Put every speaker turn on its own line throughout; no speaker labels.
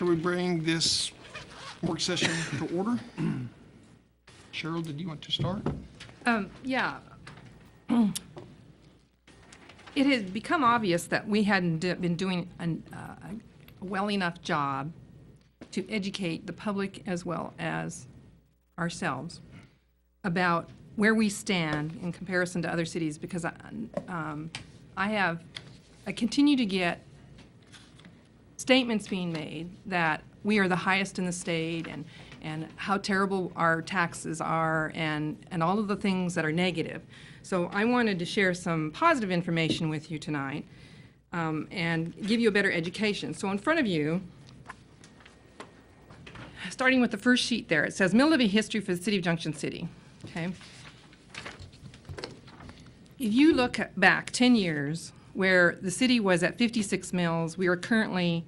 Shall we bring this work session to order? Cheryl, did you want to start?
Yeah. It has become obvious that we hadn't been doing a well enough job to educate the public as well as ourselves about where we stand in comparison to other cities, because I continue to get statements being made that we are the highest in the state and how terrible our taxes are and all of the things that are negative. So I wanted to share some positive information with you tonight and give you a better education. So in front of you, starting with the first sheet there, it says mill levy history for the city of Junction City. Okay. If you look back 10 years, where the city was at 56 mills, we are currently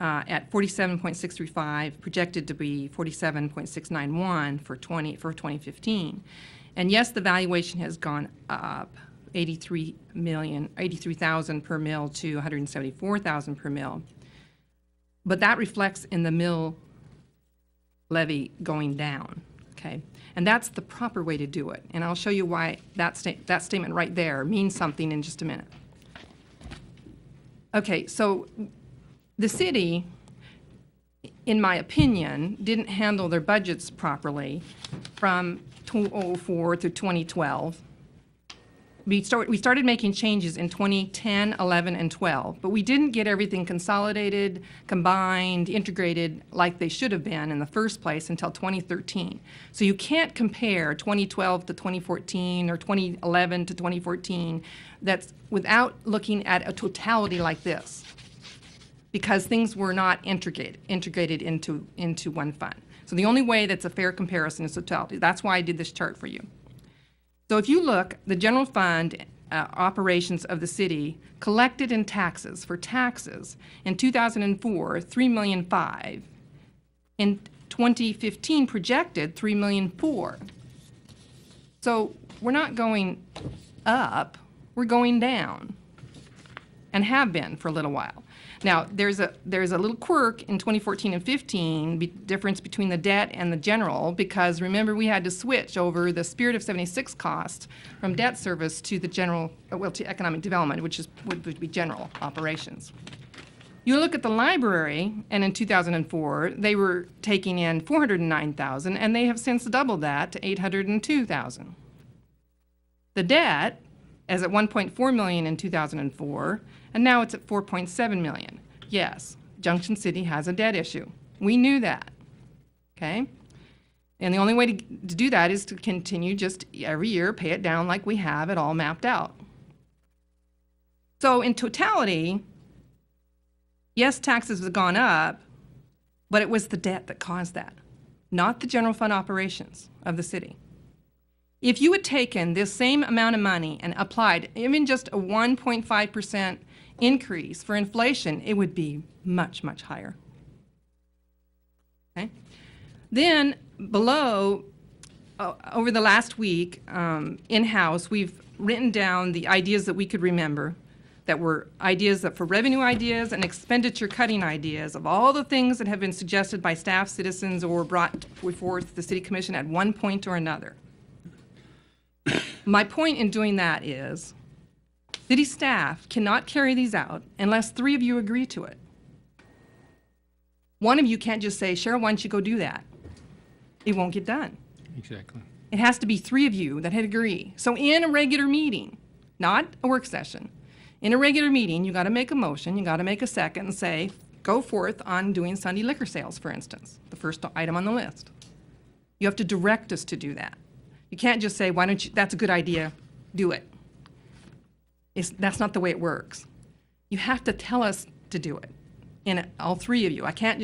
at 47.635, projected to be 47.691 for 2015. And yes, the valuation has gone up 83,000 per mill to 174,000 per mill. But that reflects in the mill levy going down, okay? And that's the proper way to do it. And I'll show you why that statement right there means something in just a minute. Okay, so the city, in my opinion, didn't handle their budgets properly from 2004 to 2012. We started making changes in 2010, 11, and 12, but we didn't get everything consolidated, combined, integrated like they should have been in the first place until 2013. So you can't compare 2012 to 2014 or 2011 to 2014 that's without looking at a totality like this, because things were not integrated into one fund. So the only way that's a fair comparison is totality. That's why I did this chart for you. So if you look, the general fund operations of the city collected in taxes for taxes in 2004, $3.5 million. In 2015, projected $3.4 million. So we're not going up, we're going down, and have been for a little while. Now, there's a little quirk in 2014 and 15, difference between the debt and the general, because remember we had to switch over the Spirit of 76 cost from debt service to the general, to economic development, which would be general operations. You look at the library, and in 2004, they were taking in $409,000, and they have since doubled that to $802,000. The debt is at $1.4 million in 2004, and now it's at $4.7 million. Yes, Junction City has a debt issue. We knew that, okay? And the only way to do that is to continue just every year, pay it down like we have it all mapped out. So in totality, yes, taxes have gone up, but it was the debt that caused that, not the general fund operations of the city. If you had taken this same amount of money and applied even just a 1.5% increase for inflation, it would be much, much higher. Okay? Then below, over the last week, in-house, we've written down the ideas that we could remember that were ideas that for revenue ideas and expenditure cutting ideas of all the things that have been suggested by staff, citizens, or brought before the City Commission at one point or another. My point in doing that is city staff cannot carry these out unless 3 of you agree to it. One of you can't just say, Cheryl, why don't you go do that? It won't get done.
Exactly.
It has to be 3 of you that agree. So in a regular meeting, not a work session, in a regular meeting, you got to make a motion, you got to make a second and say, go forth on doing Sunday liquor sales, for instance, the first item on the list. You have to direct us to do that. You can't just say, why don't you, that's a good idea, do it. That's not the way it works. You have to tell us to do it, and all 3 of you. I can't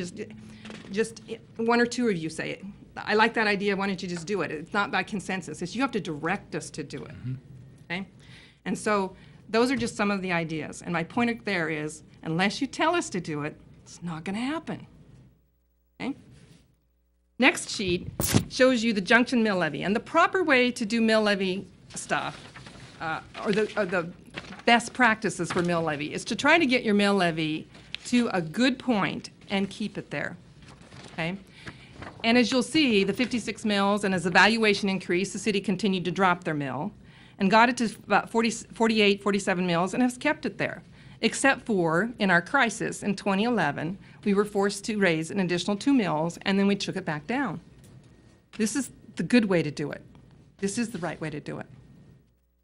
just 1 or 2 of you say it. I like that idea, why don't you just do it? It's not by consensus. It's you have to direct us to do it, okay? And so those are just some of the ideas. And my point there is, unless you tell us to do it, it's not going to happen, okay? Next sheet shows you the Junction mill levy. And the proper way to do mill levy stuff, or the best practices for mill levy, is to try to get your mill levy to a good point and keep it there, okay? And as you'll see, the 56 mills, and as the valuation increased, the city continued to drop their mill and got it to about 48, 47 mills and has kept it there. Except for, in our crisis in 2011, we were forced to raise an additional 2 mills, and then we took it back down. This is the good way to do it. This is the right way to do it.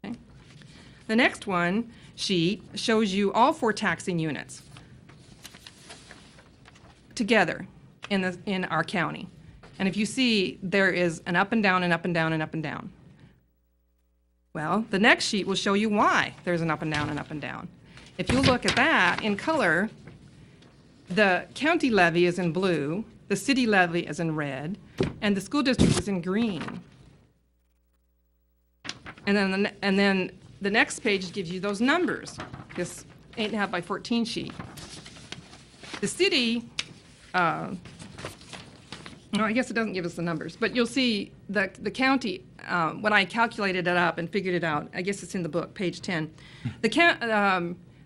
Okay? The next one sheet shows you all 4 taxing units together in our county. And if you see, there is an up and down and up and down and up and down. Well, the next sheet will show you why there's an up and down and up and down. If you look at that in color, the county levy is in blue, the city levy is in red, and the school district is in green. And then the next page gives you those numbers, this 8.5 by 14 sheet. The city, no, I guess it doesn't give us the numbers, but you'll see the county, when I calculated it up and figured it out, I guess it's in the book, page 10.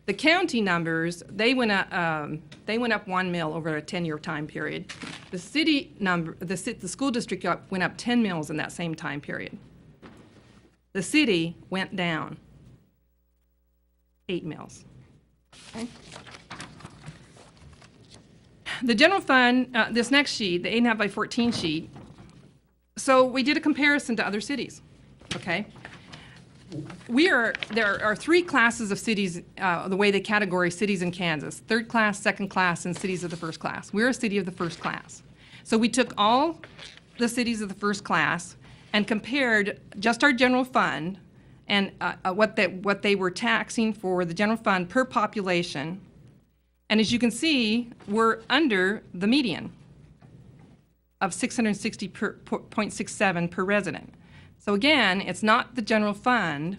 The county numbers, they went up 1 mil over a 10-year time period. The city number, the school district went up 10 mils in that same time period. The city went down 8 mils. Okay? The general fund, this next sheet, the 8.5 by 14 sheet, so we did a comparison to other cities, okay? There are 3 classes of cities, the way they categorize cities in Kansas: third class, second class, and cities of the first class. We're a city of the first class. So we took all the cities of the first class and compared just our general fund and what they were taxing for the general fund per population. And as you can see, we're under the median of 660.67 per resident. So again, it's not the general fund,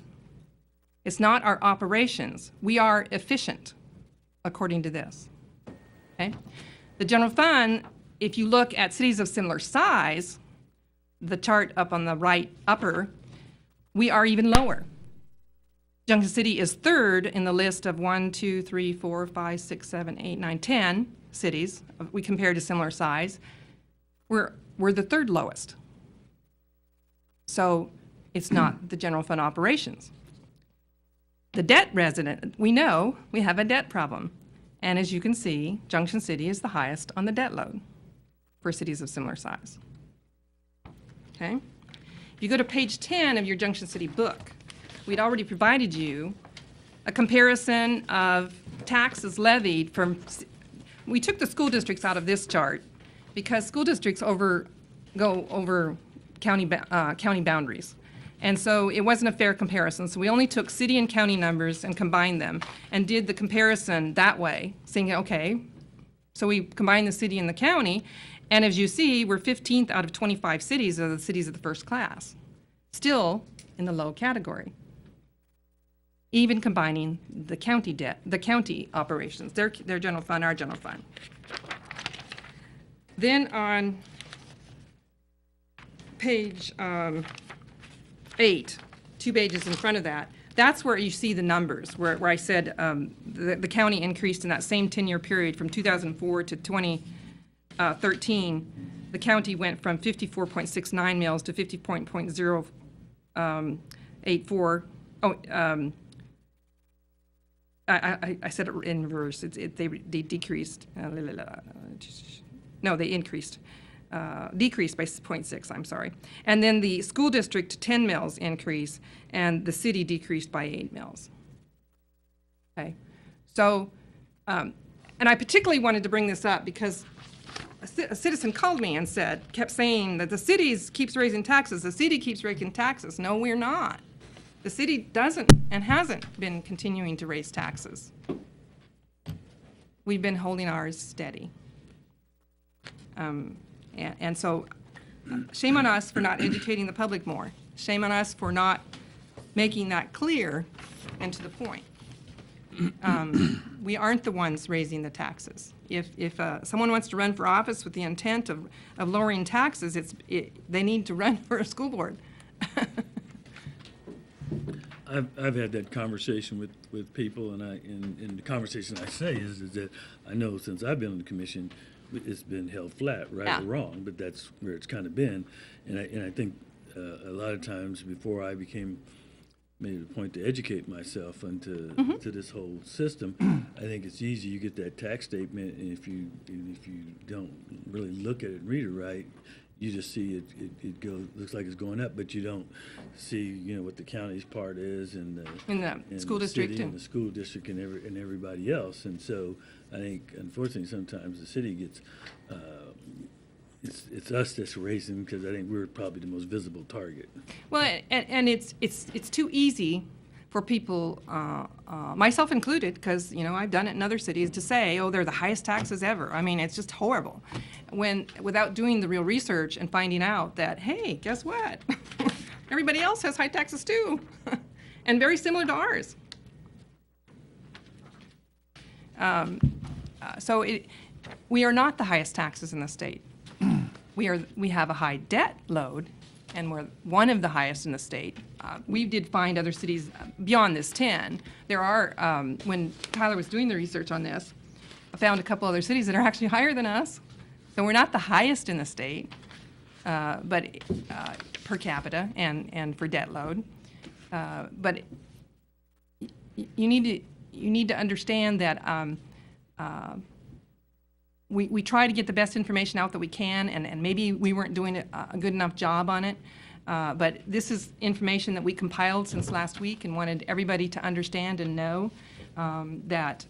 it's not our operations. We are efficient, according to this. Okay? The general fund, if you look at cities of similar size, the chart up on the right upper, we are even lower. Junction City is third in the list of 1, 2, 3, 4, 5, 6, 7, 8, 9, 10 cities we compare to similar size. We're the third lowest. So it's not the general fund operations. The debt resident, we know we have a debt problem. And as you can see, Junction City is the highest on the debt load for cities of similar size. Okay? If you go to page 10 of your Junction City book, we'd already provided you a comparison of taxes levied from, we took the school districts out of this chart because school districts go over county boundaries. And so it wasn't a fair comparison. So we only took city and county numbers and combined them and did the comparison that way, saying, okay, so we combined the city and the county, and as you see, we're 15th out of 25 cities of the cities of the first class, still in the low category. Even combining the county debt, the county operations, their general fund, our general fund. Then on page 8, 2 pages in front of that, that's where you see the numbers, where I said the county increased in that same 10-year period from 2004 to 2013. The county went from 54.69 mils to 50.084. I said it in reverse. They decreased. No, they increased. Decreased by 0.6, I'm sorry. And then the school district 10 mils increase, and the city decreased by 8 mils. Okay, so, and I particularly wanted to bring this up because a citizen called me and kept saying that the city keeps raising taxes, the city keeps raising taxes. No, we're not. The city doesn't and hasn't been continuing to raise taxes. We've been holding ours steady. And so shame on us for not educating the public more. Shame on us for not making that clear and to the point. We aren't the ones raising the taxes. If someone wants to run for office with the intent of lowering taxes, they need to run for a school board.
I've had that conversation with people, and the conversation I say is that I know since I've been on the commission, it's been held flat, right
Yeah.
or wrong, but that's where it's kind of been. And I think a lot of times before I made it a point to educate myself into to this whole system, I think it's easy. You get that tax statement, and if you don't really look at it and read it right, you just see it looks like it's going up, but you don't see what the county's part is and
the school district
and the school district and everybody else. And so I think unfortunately sometimes the city gets it's us that's racing because I think we're probably the most visible target.
Well, and it's too easy for people, myself included, because I've done it in other cities, to say, oh, they're the highest taxes ever. I mean, it's just horrible. Without doing the real research and finding out that, hey, guess what? Everybody else has high taxes too, and very similar to ours. We are not the highest taxes in the state. We have a high debt load, and we're one of the highest in the state. We did find other cities beyond this 10. There are, when Tyler was doing the research on this, I found a couple other cities that are actually higher than us. So we're not the highest in the state, but per capita and for debt load. But you need to understand that we try to get the best information out that we can, and maybe we weren't doing a good enough job on it. But this is information that we compiled since last week and wanted everybody to understand and know that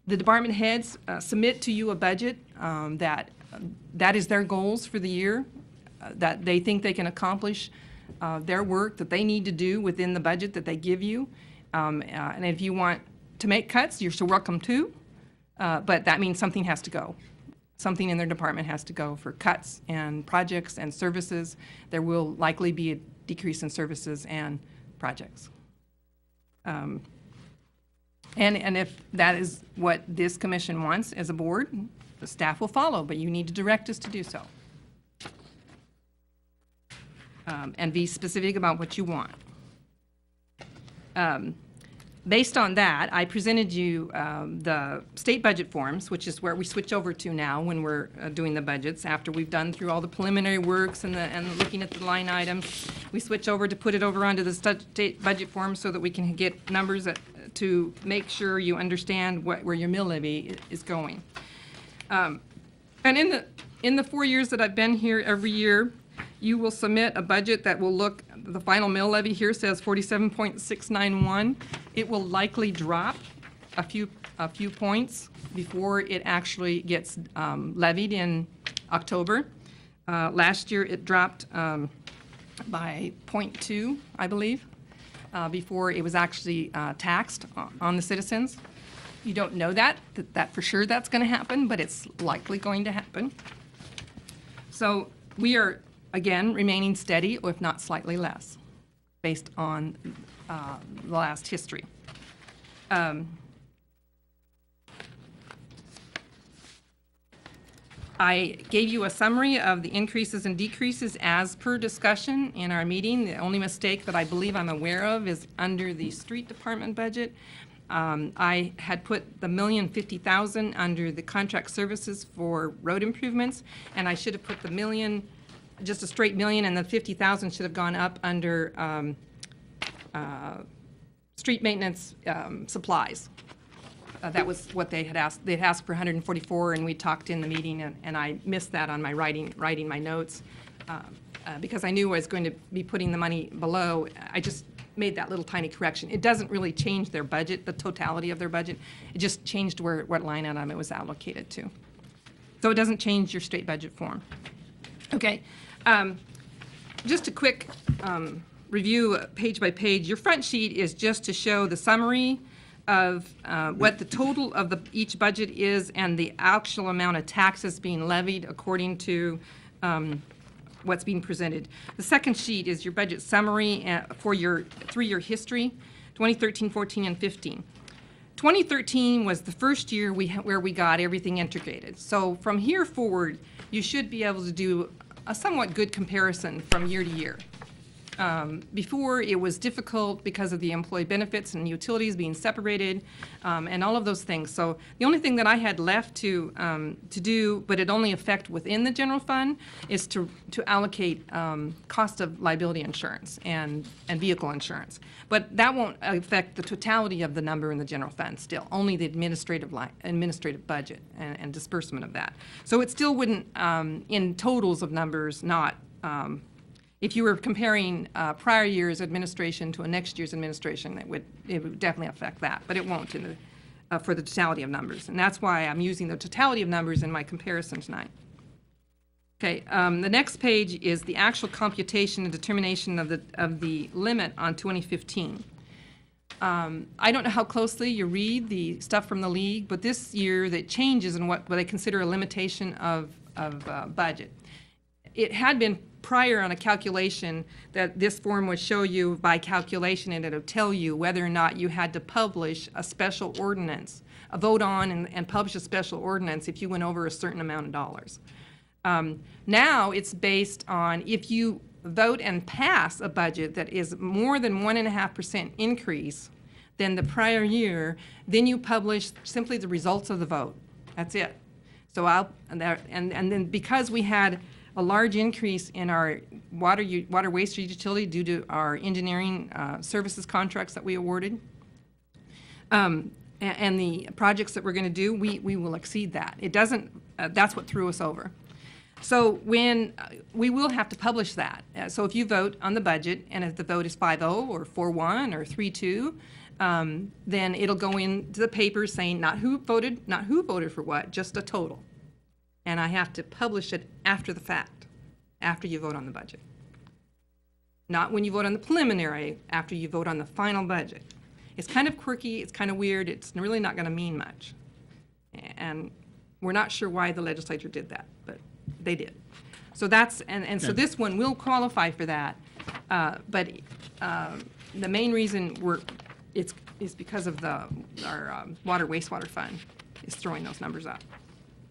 the department heads submit to you a budget that is their goals for the year, that they think they can accomplish their work that they need to do within the budget that they give you. And if you want to make cuts, you're so welcome to. But that means something has to go. Something in their department has to go for cuts and projects and services. There will likely be a decrease in services and projects. And if that is what this commission wants as a board, the staff will follow, but you need to direct us to do so. And be specific about what you want. Based on that, I presented you the state budget forms, which is where we switch over to now when we're doing the budgets. After we've done through all the preliminary works and looking at the line items, we switch over to put it over onto the state budget form so that we can get numbers to make sure you understand where your mill levy is going. And in the 4 years that I've been here, every year, you will submit a budget that will look, the final mill levy here says 47.691. It will likely drop a few points before it actually gets levied in October. Last year it dropped by 0.2, I believe, before it was actually taxed on the citizens. You don't know that for sure that's going to happen, but it's likely going to happen. So we are, again, remaining steady, or if not slightly less, based on the last history. I gave you a summary of the increases and decreases as per discussion in our meeting. The only mistake that I believe I'm aware of is under the street department budget. I had put the $1,050,000 under the contract services for road improvements, and I should have put the million, just a straight million, and the 50,000 should have gone up under street maintenance supplies. That was what they had asked. They had asked for 144, and we talked in the meeting, and I missed that on my writing my notes because I knew I was going to be putting the money below. I just made that little tiny correction. It doesn't really change their budget, the totality of their budget. It just changed what line item it was allocated to. So it doesn't change your state budget form. Okay. Just a quick review page by page. Your front sheet is just to show the summary of what the total of each budget is and the actual amount of taxes being levied according to what's being presented. The second sheet is your budget summary for your 3-year history, 2013, 14, and 15. 2013 was the first year where we got everything integrated. So from here forward, you should be able to do a somewhat good comparison from year to year. Before, it was difficult because of the employee benefits and utilities being separated, and all of those things. So the only thing that I had left to do, but it only affect within the general fund, is to allocate cost of liability insurance and vehicle insurance. But that won't affect the totality of the number in the general fund still, only the administrative budget and disbursement of that. So it still wouldn't, in totals of numbers, not, if you were comparing prior year's administration to a next year's administration, it would definitely affect that, but it won't in the, for the totality of numbers. And that's why I'm using the totality of numbers in my comparison tonight. Okay, the next page is the actual computation and determination of the limit on 2015. I don't know how closely you read the stuff from the league, but this year that changes in what they consider a limitation of budget. It had been prior on a calculation that this form would show you by calculation, and it would tell you whether or not you had to publish a special ordinance, vote on and publish a special ordinance if you went over a certain amount of dollars. Now it's based on if you vote and pass a budget that is more than 1.5% increase than the prior year, then you publish simply the results of the vote. That's it. So and then because we had a large increase in our water waste utility due to our engineering services contracts that we awarded, and the projects that we're going to do, we will exceed that. It doesn't. That's what threw us over. So when we will have to publish that. So if you vote on the budget, and if the vote is 5-0 or 4-1 or 3-2, then it'll go into the paper saying not who voted for what, just a total. And I have to publish it after the fact, after you vote on the budget. Not when you vote on the preliminary, after you vote on the final budget. It's kind of quirky, it's kind of weird, it's really not going to mean much. And we're not sure why the legislature did that, but they did. So that's, so this one will qualify for that, but the main reason it's because of our water wastewater fund is throwing those numbers up.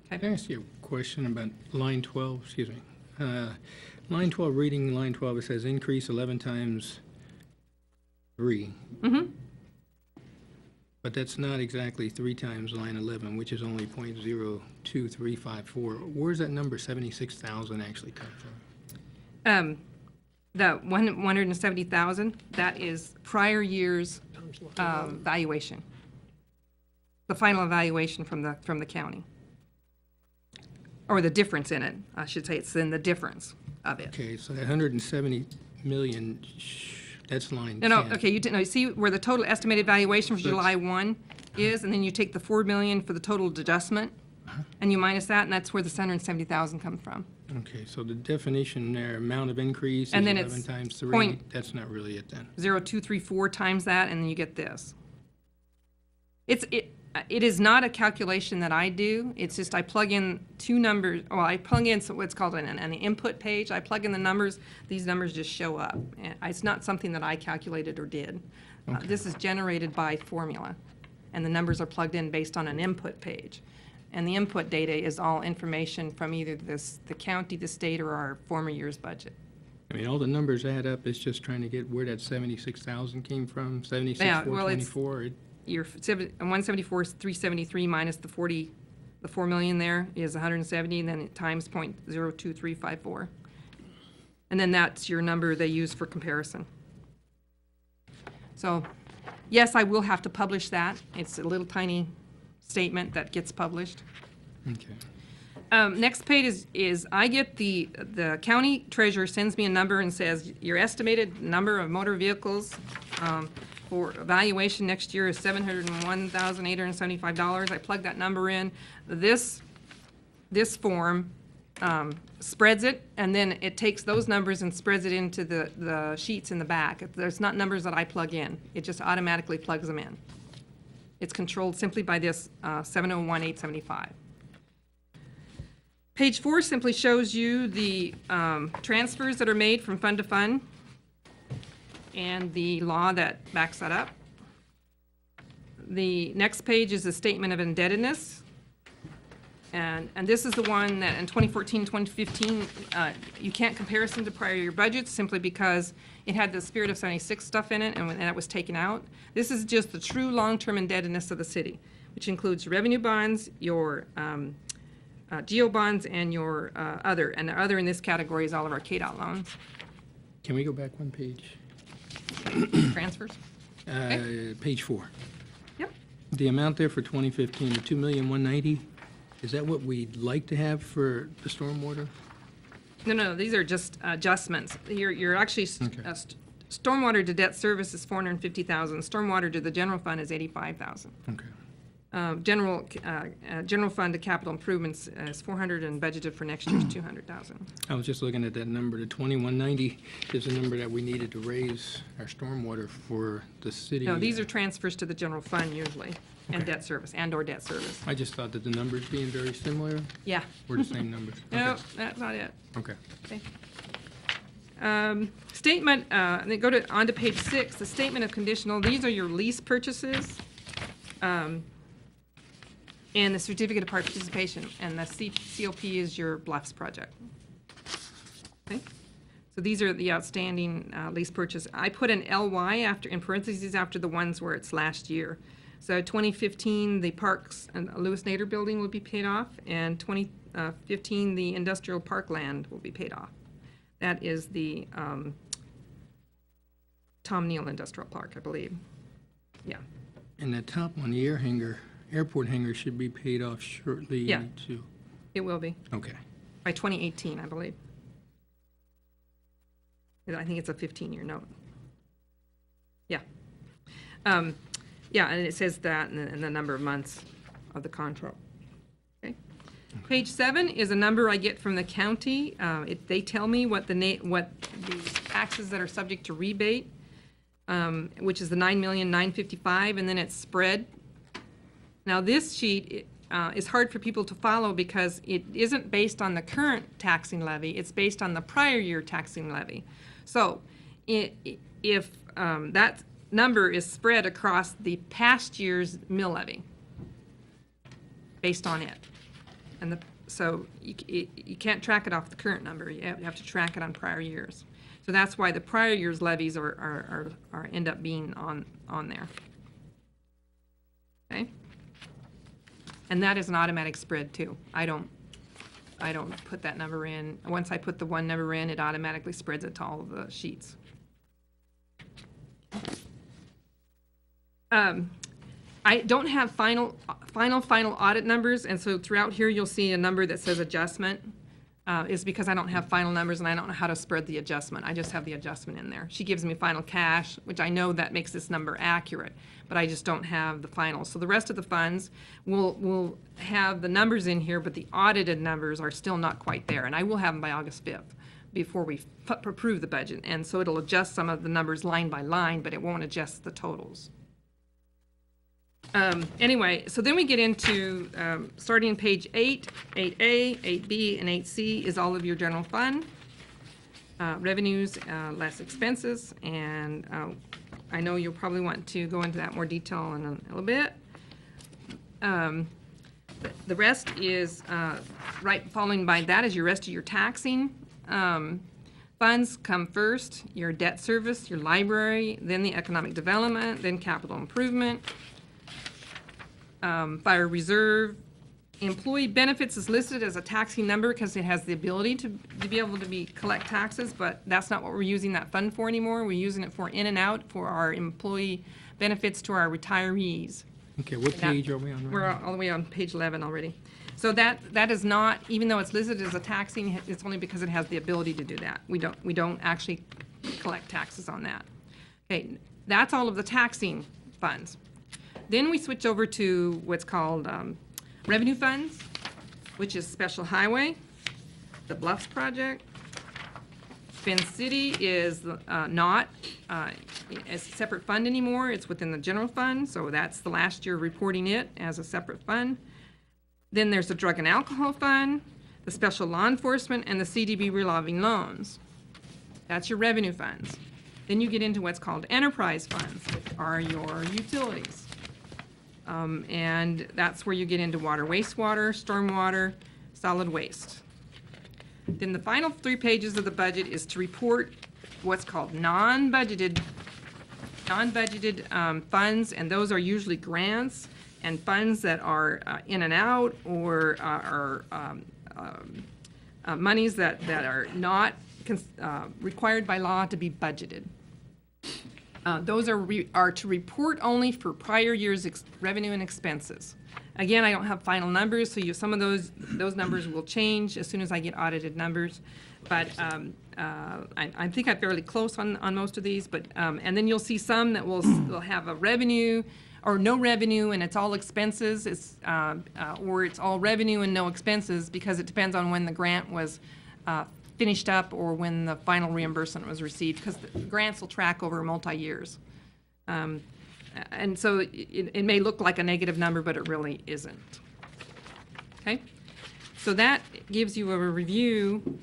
Okay.
Can I ask you a question about line 12? Excuse me. Line 12, reading line 12, it says increase 11 times 3.
Mm-hmm.
But that's not exactly 3 times line 11, which is only 0.02354. Where's that number 76,000 actually come from?
The 170,000, that is prior year's valuation. The final evaluation from the county. Or the difference in it, I should say. It's in the difference of it.
Okay, so that 170 million, that's line 10.
No, okay, you see where the total estimated valuation for July 1 is, and then you take the $4 million for the total adjustment, and you minus that, and that's where the 170,000 comes from.
Okay, so the definition there, amount of increase is
And then
11
it's
times 3.
point-
That's not really it then.
0.0234 times that, and then you get this. It is not a calculation that I do. It's just I plug in two numbers. Well, I plug in what's called an input page. I plug in the numbers. These numbers just show up. And it's not something that I calculated or did.
Okay.
This is generated by formula, and the numbers are plugged in based on an input page. And the input data is all information from either the county, the state, or our former year's budget.
I mean, all the numbers add up. It's just trying to get where that 76,000 came from, 76,424.
Your 174 is 373 minus the 4 million there is 170, and then it times 0.02354. And then that's your number they use for comparison. So, yes, I will have to publish that. It's a little tiny statement that gets published.
Okay.
Next page is I get the county treasurer sends me a number and says your estimated number of motor vehicles for evaluation next year is $701,875. I plug that number in. This form spreads it, and then it takes those numbers and spreads it into the sheets in the back. There's not numbers that I plug in. It just automatically plugs them in. It's controlled simply by this 701,875. Page 4 simply shows you the transfers that are made from fund to fund and the law that backs that up. The next page is a statement of indebtedness. And this is the one that in 2014, 2015, you can't comparison to prior year budgets simply because it had the Spirit of 76 stuff in it, and that was taken out. This is just the true long-term indebtedness of the city, which includes your revenue bonds, your GO bonds, and your other. And the other in this category is all of our KDOT loans.
Can we go back one page?
Transfers?
Page 4.
Yep.
The amount there for 2015, the $2,190,000, is that what we'd like to have for the stormwater?
No, these are just adjustments. You're actually,
Okay.
stormwater to debt service is $450,000. Stormwater to the general fund is $85,000.
Okay.
General fund to capital improvements is $400 and budgeted for next year is $200,000.
I was just looking at that number. The 2190 is the number that we needed to raise our stormwater for the city.
No, these are transfers to the general fund usually, and
Okay.
debt service, and/or debt service.
I just thought that the numbers being very similar
Yeah.
were the same numbers.
No,
Okay.
that's not it.
Okay.
Okay. Statement, and then go on to page 6, the statement of conditional, these are your lease purchases, and the certificate of participation, and the COP is your Bluffs project. Okay? So these are the outstanding lease purchase. I put an LY after, in parentheses after the ones where it's last year. So 2015, the Parks and Lewis Nader building will be paid off, and 2015, the industrial parkland will be paid off. That is the Tom Neal Industrial Park, I believe. Yeah.
And the top one, the airport hangar should be paid off shortly
Yeah.
too.
It will be,
Okay.
by 2018, I believe. I think it's a 15-year note. Yeah. Yeah, and it says that in the number of months of the contract. Okay. Page 7 is a number I get from the county. They tell me what the taxes that are subject to rebate, which is the $9,955,000, and then it's spread. Now, this sheet is hard for people to follow because it isn't based on the current taxing levy. It's based on the prior year taxing levy. So if that number is spread across the past year's mill levy, based on it. And so you can't track it off the current number. You have to track it on prior years. So that's why the prior year's levies are end up being on there. Okay? And that is an automatic spread too. I don't put that number in. Once I put the one number in, it automatically spreads it to all of the sheets. I don't have final audit numbers, and so throughout here you'll see a number that says adjustment. Is because I don't have final numbers and I don't know how to spread the adjustment. I just have the adjustment in there. She gives me final cash, which I know that makes this number accurate, but I just don't have the final. So the rest of the funds will have the numbers in here, but the audited numbers are still not quite there, and I will have them by August 5th before we approve the budget. And so it'll adjust some of the numbers line by line, but it won't adjust the totals. Anyway, so then we get into, starting page 8, 8A, 8B, and 8C is all of your general fund. Revenues, less expenses, and I know you'll probably want to go into that more detail in a little bit. The rest is, right following by that is your rest of your taxing. Funds come first, your debt service, your library, then the economic development, then capital improvement. Fire reserve. Employee benefits is listed as a taxing number because it has the ability to be able to collect taxes, but that's not what we're using that fund for anymore. We're using it for in and out for our employee benefits to our retirees.
Okay, what page are we on right
We're
now?
all the way on page 11 already. So that is not, even though it's listed as a taxing, it's only because it has the ability to do that. We don't actually collect taxes on that. Okay, that's all of the taxing funds. Then we switch over to what's called revenue funds, which is special highway, the Bluffs project. Finn City is not a separate fund anymore. It's within the general fund, so that's the last year reporting it as a separate fund. Then there's the drug and alcohol fund, the special law enforcement, and the CDB revolving loans. That's your revenue funds. Then you get into what's called enterprise funds, which are your utilities. And that's where you get into water, wastewater, stormwater, solid waste. Then the final 3 pages of the budget is to report what's called non-budgeted funds, and those are usually grants and funds that are in and out, or are monies that are not required by law to be budgeted. Those are to report only for prior year's revenue and expenses. Again, I don't have final numbers, so some of those numbers will change as soon as I get audited numbers. But I think I'm fairly close on most of these. But and then you'll see some that will have a revenue or no revenue, and it's all expenses. Or it's all revenue and no expenses, because it depends on when the grant was finished up or when the final reimbursement was received, because the grants will track over multi-years. And so it may look like a negative number, but it really isn't. Okay? So that gives you a review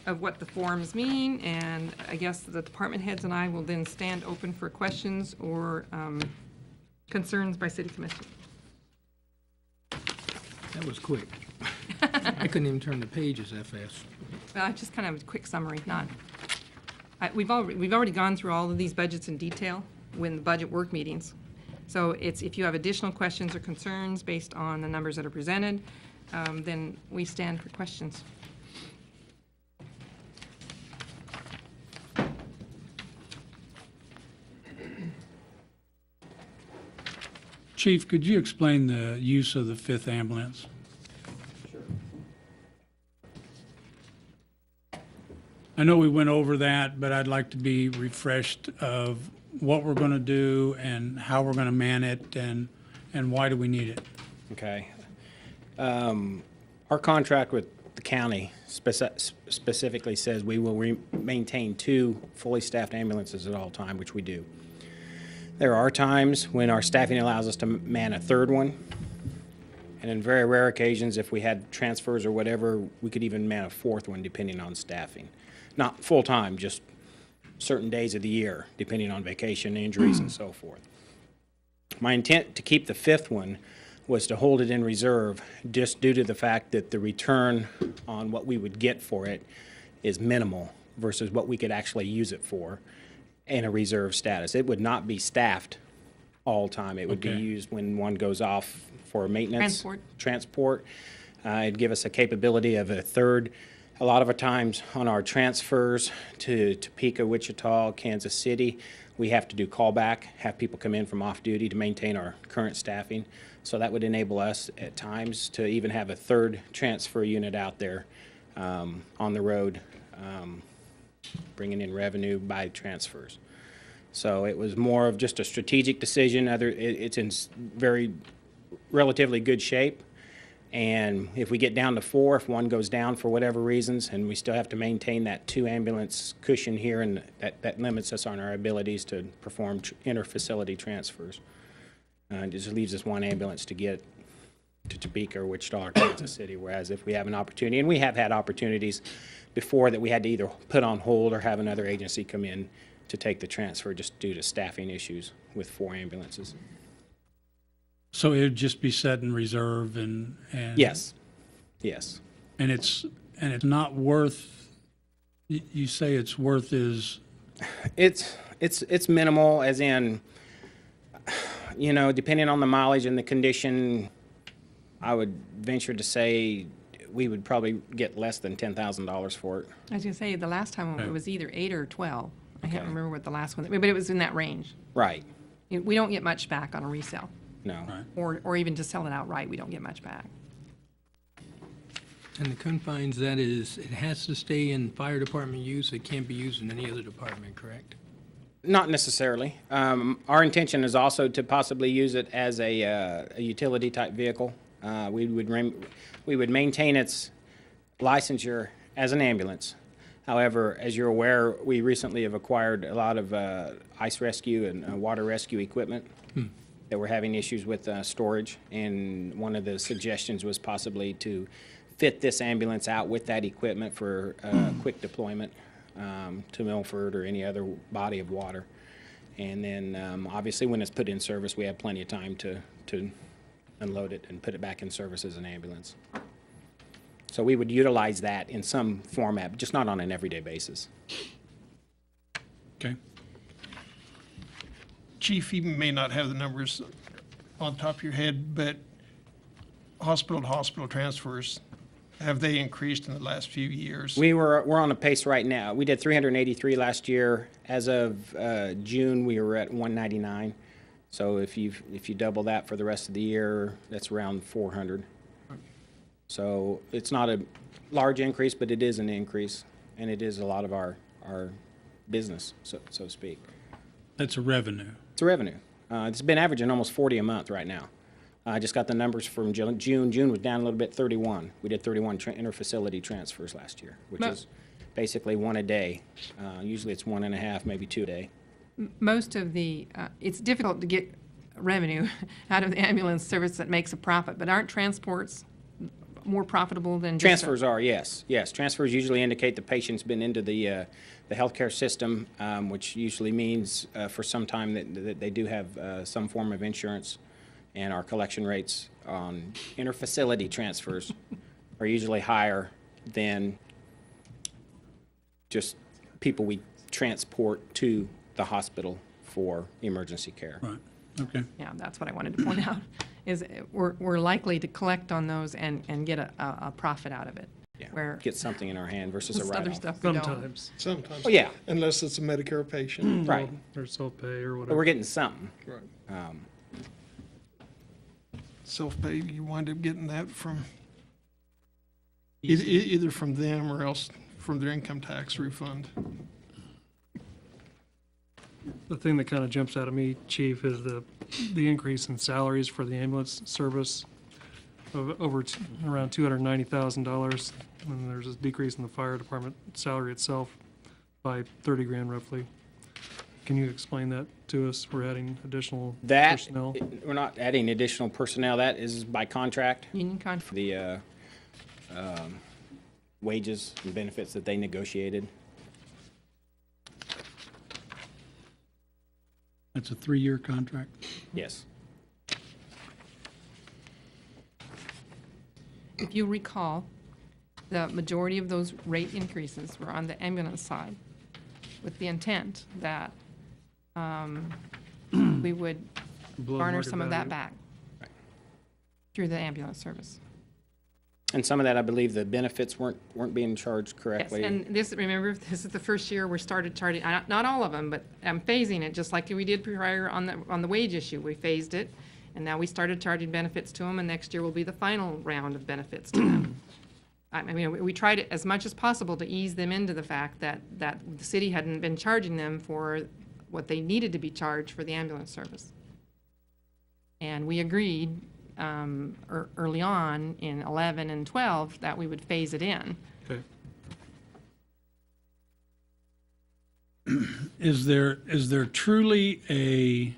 of what the forms mean, and I guess the department heads and I will then stand open for questions or concerns by city commission.
That was quick. I couldn't even turn the pages that fast.
Well, just kind of a quick summary, we've already gone through all of these budgets in detail when the budget work meetings. So if you have additional questions or concerns based on the numbers that are presented, then we stand for questions.
Chief, could you explain the use of the 5th ambulance? I know we went over that, but I'd like to be refreshed of what we're going to do and how we're going to man it, and why do we need it?
Okay. Our contract with the county specifically says we will maintain 2 fully staffed ambulances at all time, which we do. There are times when our staffing allows us to man a 3rd one, and in very rare occasions, if we had transfers or whatever, we could even man a 4th one, depending on staffing. Not full-time, just certain days of the year, depending on vacation, injuries, and so forth. My intent to keep the 5th one was to hold it in reserve, just due to the fact that the return on what we would get for it is minimal versus what we could actually use it for in a reserve status. It would not be staffed all the time. It would be used when one goes off for maintenance. Transport. It'd give us a capability of a 3rd. A lot of the times on our transfers to Topeka, Wichita, Kansas City, we have to do callback, have people come in from off-duty to maintain our current staffing. So that would enable us at times to even have a 3rd transfer unit out there on the road, bringing in revenue by transfers. So it was more of just a strategic decision. It's in very relatively good shape. And if we get down to 4, if one goes down for whatever reasons, and we still have to maintain that 2 ambulance cushion here, and that limits us on our abilities to perform inter-facility transfers. It just leaves us 1 ambulance to get to Topeka or Wichita or Kansas City, whereas if we have an opportunity, and we have had opportunities before that we had to either put on hold or have another agency come in to take the transfer just due to staffing issues with 4 ambulances.
So it would just be set in reserve and
Yes.
And it's not worth, you say it's worth is?
It's minimal, as in, depending on the mileage and the condition, I would venture to say we would probably get less than $10,000 for it.
I was going to say, the last time it was either 8 or 12. I can't
Okay.
remember what the last one, but it was in that range.
Right.
We don't get much back on a resale,
No.
Right.
or even to sell it outright, we don't get much back.
And the confines, that is, it has to stay in fire department use. It can't be used in any other department, correct?
Not necessarily. Our intention is also to possibly use it as a utility type vehicle. We would maintain its licensure as an ambulance. However, as you're aware, we recently have acquired a lot of ice rescue and water rescue equipment that we're having issues with storage. And one of the suggestions was possibly to fit this ambulance out with that equipment for quick deployment to Milford or any other body of water. And then, obviously, when it's put in service, we have plenty of time to unload it and put it back in service as an ambulance. So we would utilize that in some format, but just not on an everyday basis.
Okay.
Chief, you may not have the numbers on top of your head, but hospital-to-hospital transfers, have they increased in the last few years?
We're on a pace right now. We did 383 last year. As of June, we were at 199. So if you double that for the rest of the year, that's around 400. So it's not a large increase, but it is an increase, and it is a lot of our business, so to speak.
That's a revenue.
It's a revenue. It's been averaging almost 40 a month right now. I just got the numbers from June. June was down a little bit, 31. We did 31 interfacility transfers last year, which is basically one a day. Usually it's 1.5, maybe 2 a day.
Most of the, it's difficult to get revenue out of the ambulance service that makes a profit, but aren't transports more profitable than just
Transfers are, yes. Yes, transfers usually indicate the patient's been into the healthcare system, which usually means for some time that they do have some form of insurance, and our collection rates on interfacility transfers are usually higher than just people we transport to the hospital for emergency care.
Right. Okay.
Yeah, that's what I wanted to point out, is we're likely to collect on those and get a profit out of it.
Yeah,
Where
get something in our hand versus a
this other
write-off.
stuff we don't.
Sometimes,
Sometimes.
Oh, yeah,
Unless it's a Medicare patient.
right.
or self-pay or
But
whatever.
we're getting something.
Right. Self-pay, you wind up getting that from, either from them or else from their income tax refund.
The thing that kind of jumps out at me, Chief, is the increase in salaries for the ambulance service of around $290,000. And there's a decrease in the fire department salary itself by 30 grand roughly. Can you explain that to us? We're adding additional
That,
personnel.
we're not adding additional personnel. That is by contract.
Union contract.
The wages and benefits that they negotiated.
That's a 3-year contract.
Yes.
If you recall, the majority of those rate increases were on the ambulance side, with the intent that we would
Below
garner
market
some of that
value.
back through the ambulance service.
And some of that, I believe, the benefits weren't being charged
Yes,
correctly.
and this, remember, this is the first year we started charging, not all of them, but I'm phasing it, just like we did prior on the wage issue. We phased it, and now we started charging benefits to them, and next year will be the final round of benefits to them. I mean, we tried as much as possible to ease them into the fact that the city hadn't been charging them for what they needed to be charged for the ambulance service. And we agreed early on in 11 and 12 that we would phase it in.
Okay.
Is there truly a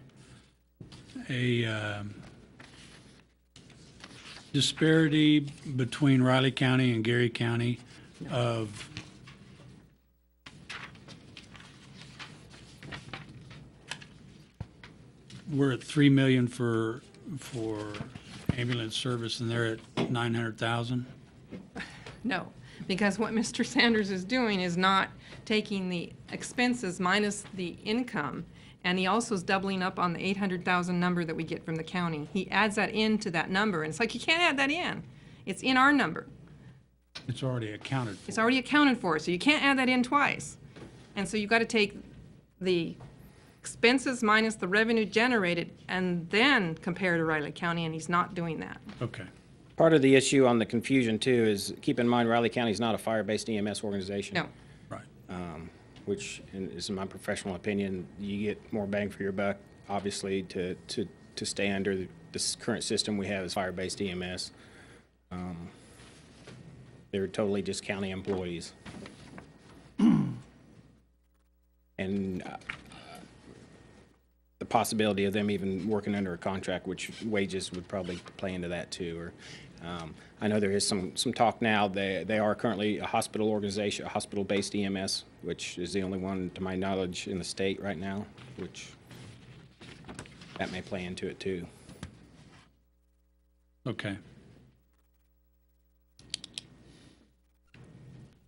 disparity between Riley County and Gary County of we're at 3 million for ambulance service and they're at 900,000?
No, because what Mr. Sanders is doing is not taking the expenses minus the income, and he also is doubling up on the 800,000 number that we get from the county. He adds that into that number, and it's like, you can't add that in. It's in our number.
It's already accounted for.
It's already accounted for, so you can't add that in twice. And so you've got to take the expenses minus the revenue generated and then compare to Riley County, and he's not doing that.
Okay.
Part of the issue on the confusion, too, is keep in mind Riley County is not a fire-based EMS organization.
No.
Right.
Which is, in my professional opinion, you get more bang for your buck, obviously, to stay under this current system we have as fire-based EMS. They're totally just county employees. And the possibility of them even working under a contract, which wages would probably play into that too. Or I know there is some talk now. They are currently a hospital organization, a hospital-based EMS, which is the only one, to my knowledge, in the state right now, which That may play into it too.
Okay.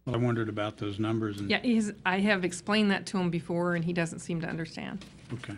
Well, I wondered about those numbers and,
Yeah, I have explained that to him before, and he doesn't seem to understand.
okay.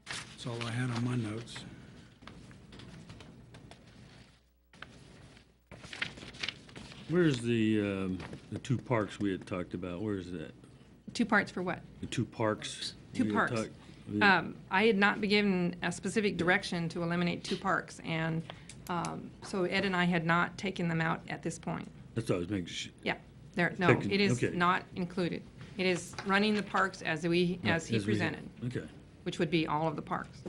That's all I had on my notes.
Where's the two parks we had talked about? Where is that?
2 parts for what?
The two parks?
2
we had
parks. I had not been given a specific direction to eliminate 2 parks, and so Ed and I had not taken them out at this point.
That's what I was making sure.
Yeah, no,
Taken-
it is
okay.
not included. It is running the parks as he
As we-
presented,
Okay.
which would be all of the parks.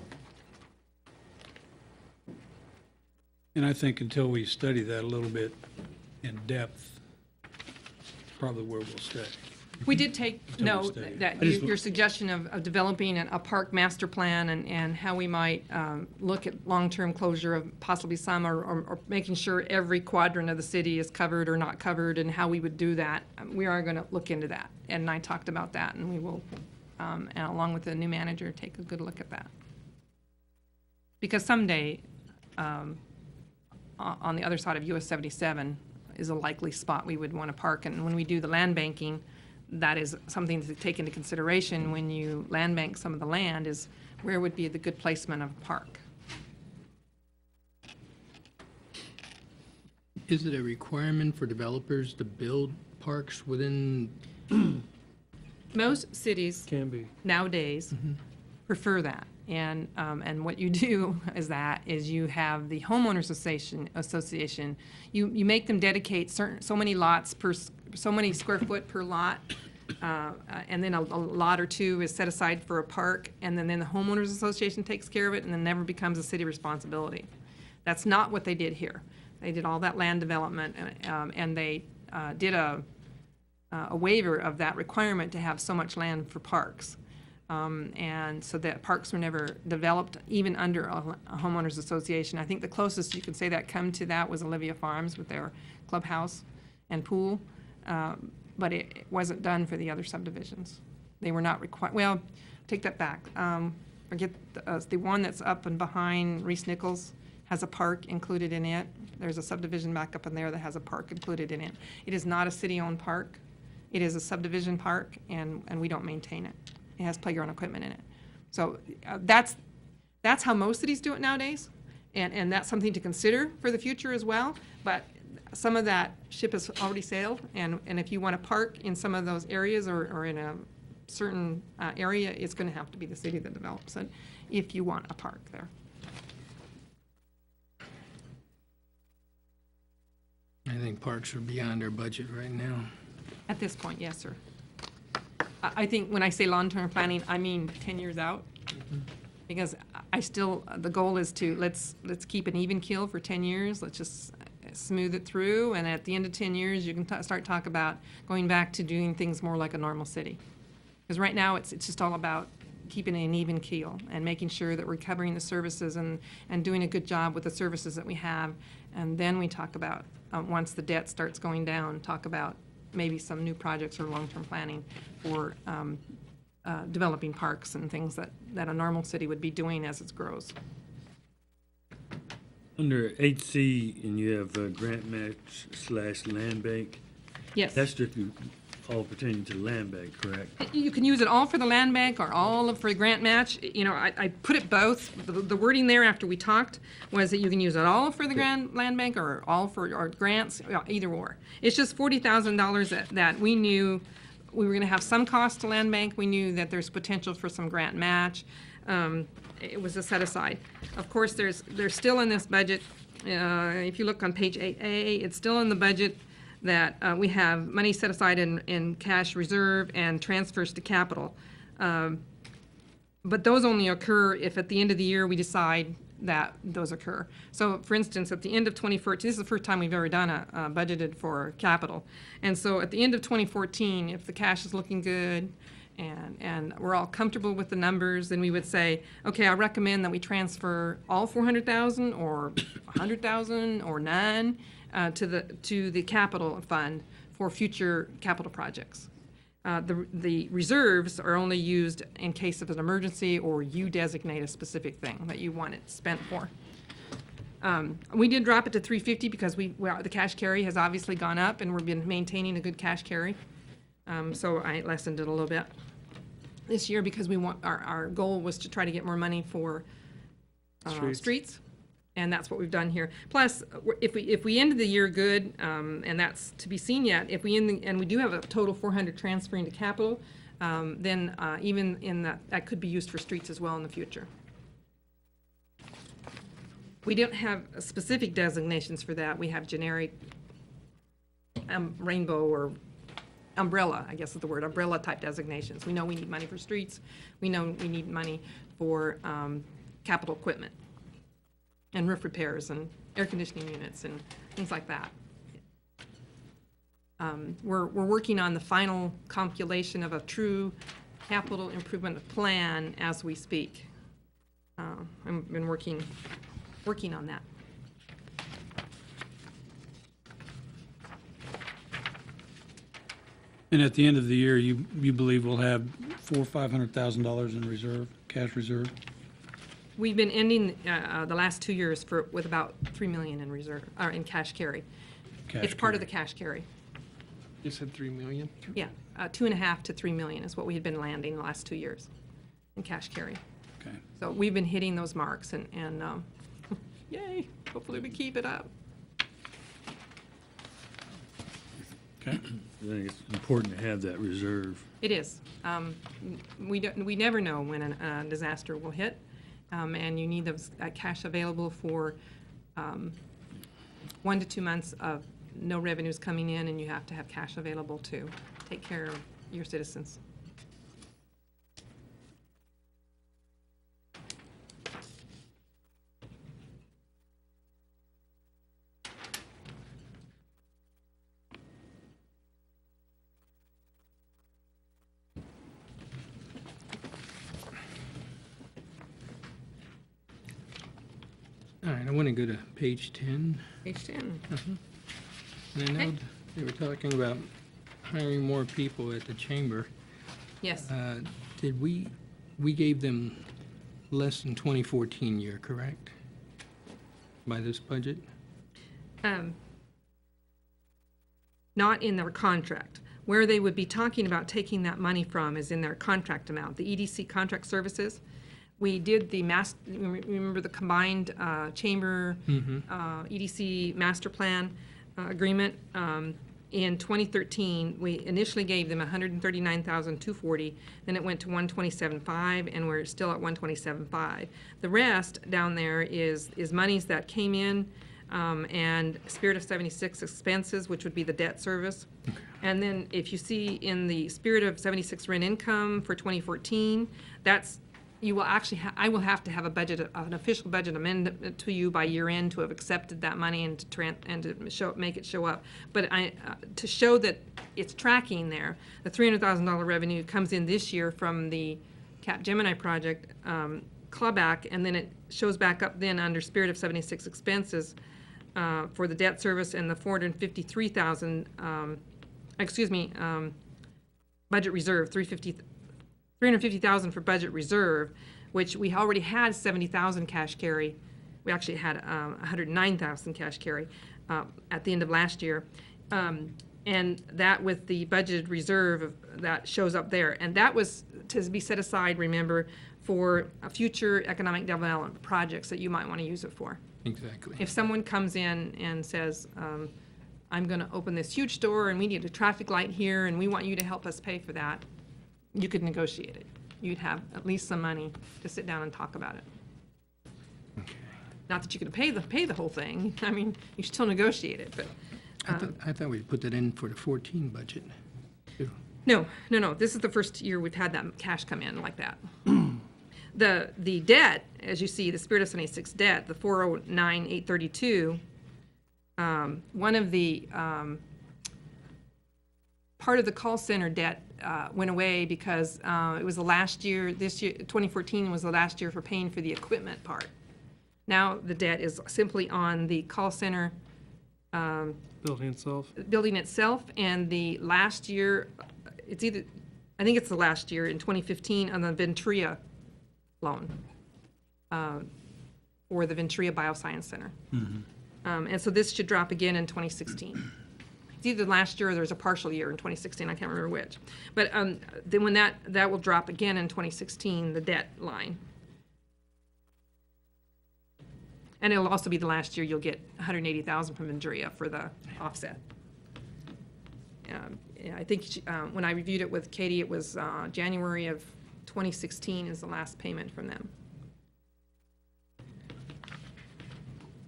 And I think until we study that a little bit in depth, probably where we'll stay.
We did take
Until we
note
study it.
that
I just-
your suggestion of developing a park master plan and how we might look at long-term closure of possibly some, or making sure every quadrant of the city is covered or not covered, and how we would do that. We are going to look into that. Ed and I talked about that, and we will, and along with the new manager, take a good look at that. Because someday, on the other side of US 77 is a likely spot we would want to park. And when we do the land banking, that is something to take into consideration when you land bank some of the land, is where would be the good placement of a park.
Is it a requirement for developers to build parks within,
Most cities
Can be.
nowadays prefer that. And what you do is you have the homeowners association, you make them dedicate so many lots so many square foot per lot, and then a lot or 2 is set aside for a park, and then the homeowners association takes care of it, and then never becomes a city responsibility. That's not what they did here. They did all that land development, and they did a waiver of that requirement to have so much land for parks. And so that parks were never developed, even under a homeowners association. I think the closest you could say that come to that was Olivia Farms with their clubhouse and pool, but it wasn't done for the other subdivisions. They were not required, well, take that back. Forget, the one that's up and behind Reese Nichols has a park included in it. There's a subdivision back up in there that has a park included in it. It is not a city-owned park. It is a subdivision park, and we don't maintain it. It has playground equipment in it. So that's how most cities do it nowadays, and that's something to consider for the future as well. But some of that ship has already sailed, and if you want to park in some of those areas or in a certain area, it's going to have to be the city that develops it if you want a park there.
I think parks are beyond our budget right now.
At this point, yes, sir. I think when I say long-term planning, I mean 10 years out. Because the goal is to, let's keep an even keel for 10 years. Let's just smooth it through. And at the end of 10 years, you can start talk about going back to doing things more like a normal city. Because right now, it's just all about keeping an even keel and making sure that we're covering the services and doing a good job with the services that we have. And then we talk about, once the debt starts going down, talk about maybe some new projects or long-term planning for developing parks and things that a normal city would be doing as it grows.
Under 8C, and you have grant match / land bank,
Yes.
that's strictly all pertaining to land bank, correct?
You can use it all for the land bank or all for the grant match. You know, I put it both. The wording there after we talked was that you can use it all for the land bank or all for our grants, either or. It's just $40,000 that we knew we were going to have some cost to land bank. We knew that there's potential for some grant match. It was a set aside. Of course, there's still in this budget, if you look on page 8A, it's still in the budget that we have money set aside in cash reserve and transfers to capital. But those only occur if at the end of the year we decide that those occur. So for instance, at the end of 2014, this is the first time we've ever done a budgeted for capital. And so at the end of 2014, if the cash is looking good and we're all comfortable with the numbers, then we would say, okay, I recommend that we transfer all 400,000 or 100,000 or none to the capital fund for future capital projects. The reserves are only used in case of an emergency or you designate a specific thing that you want it spent for. We did drop it to 350 because the cash carry has obviously gone up and we've been maintaining a good cash carry. So I lessened it a little bit this year because our goal was to try to get more money for streets. And that's what we've done here. Plus, if we ended the year good, and that's to be seen yet, if we and we do have a total 400 transferring to capital, then even in that could be used for streets as well in the future. We don't have specific designations for that. We have generic rainbow or umbrella, I guess is the word, umbrella type designations. We know we need money for streets. We know we need money for capital equipment and roof repairs and air conditioning units and things like that. We're working on the final calculation of a true capital improvement plan as we speak. I've been working on that.
And at the end of the year, you believe we'll have $400,000 or $500,000 in reserve, cash reserve?
We've been ending the last 2 years with about $3 million in reserve, or in cash carry. It's part of the cash carry.
You said 3 million?
Yeah, 2.5 to 3 million is what we had been landing the last 2 years in cash carry.
Okay.
So we've been hitting those marks and yay, hopefully we keep it up.
Okay.
I think it's important to have that reserve.
It is. We never know when a disaster will hit. And you need those cash available for 1 to 2 months of no revenues coming in, and you have to have cash available to take care of your citizens.
All right, I want to go to page 10.
Page 10.
And I know they were talking about hiring more people at the chamber.
Yes.
Did we gave them less than 2014 year, correct? By this budget?
Not in their contract. Where they would be talking about taking that money from is in their contract amount, the EDC contract services. We did the remember the combined chamber EDC master plan agreement. In 2013, we initially gave them $139,240, then it went to $127,500, and we're still at $127,500. The rest down there is monies that came in, and Spirit of 76 expenses, which would be the debt service. And then if you see in the Spirit of 76 rent income for 2014, that's you will actually I will have to have an official budget amendment to you by year end to have accepted that money and to make it show up. But to show that it's tracking there, the $300,000 revenue comes in this year from the Capgemini project clawback, and then it shows back up then under Spirit of 76 expenses for the debt service and the $453,000. Budget reserve, $350,000 for budget reserve, which we already had $70,000 cash carry. We actually had $109,000 cash carry at the end of last year. And that with the budgeted reserve that shows up there. And that was to be set aside, remember, for future economic development projects that you might want to use it for.
Exactly.
If someone comes in and says, I'm going to open this huge store and we need a traffic light here and we want you to help us pay for that, you could negotiate it. You'd have at least some money to sit down and talk about it.
Okay.
Not that you could pay the whole thing. I mean, you still negotiate it, but.
I thought we'd put that in for the 14 budget, too.
No. This is the first year we've had that cash come in like that. The debt, as you see, the Spirit of 76 debt, the 409,832, one of the, part of the call center debt went away because it was the last year, this year, 2014 was the last year for paying for the equipment part. Now the debt is simply on the call center
Building itself.
building itself, and the last year, it's either, I think it's the last year in 2015 on the Ventria loan or the Ventria Bioscience Center. And so this should drop again in 2016. It's either last year or there's a partial year in 2016, I can't remember which. But then when that will drop again in 2016, the debt line. And it'll also be the last year you'll get 180,000 from Ventria for the offset. Yeah, I think when I reviewed it with Katie, it was January of 2016 is the last payment from them.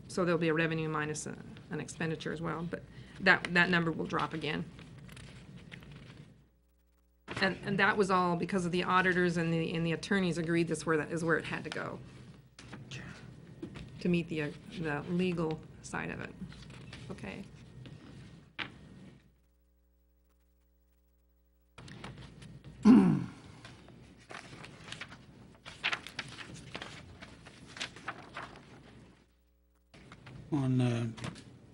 So there'll be a revenue minus an expenditure as well, but that number will drop again. And that was all because of the auditors and the attorneys agreed this is where it had to go to meet the legal side of it. Okay.
On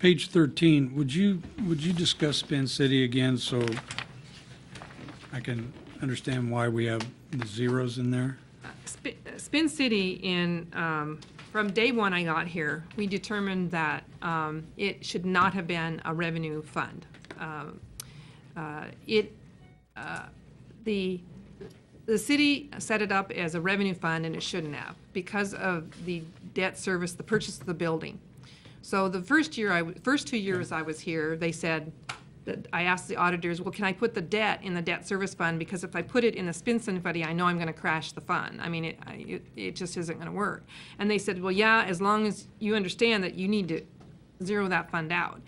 page 13, would you discuss Spin City again so I can understand why we have the zeros in there?
Spin City from day one I got here, we determined that it should not have been a revenue fund. The city set it up as a revenue fund, and it shouldn't have because of the debt service, the purchase of the building. So the first 2 years I was here, they said that I asked the auditors, well, can I put the debt in the debt service fund? Because if I put it in the Spin City fund, I know I'm going to crash the fund. I mean, it just isn't going to work. And they said, well, yeah, as long as you understand that you need to zero that fund out.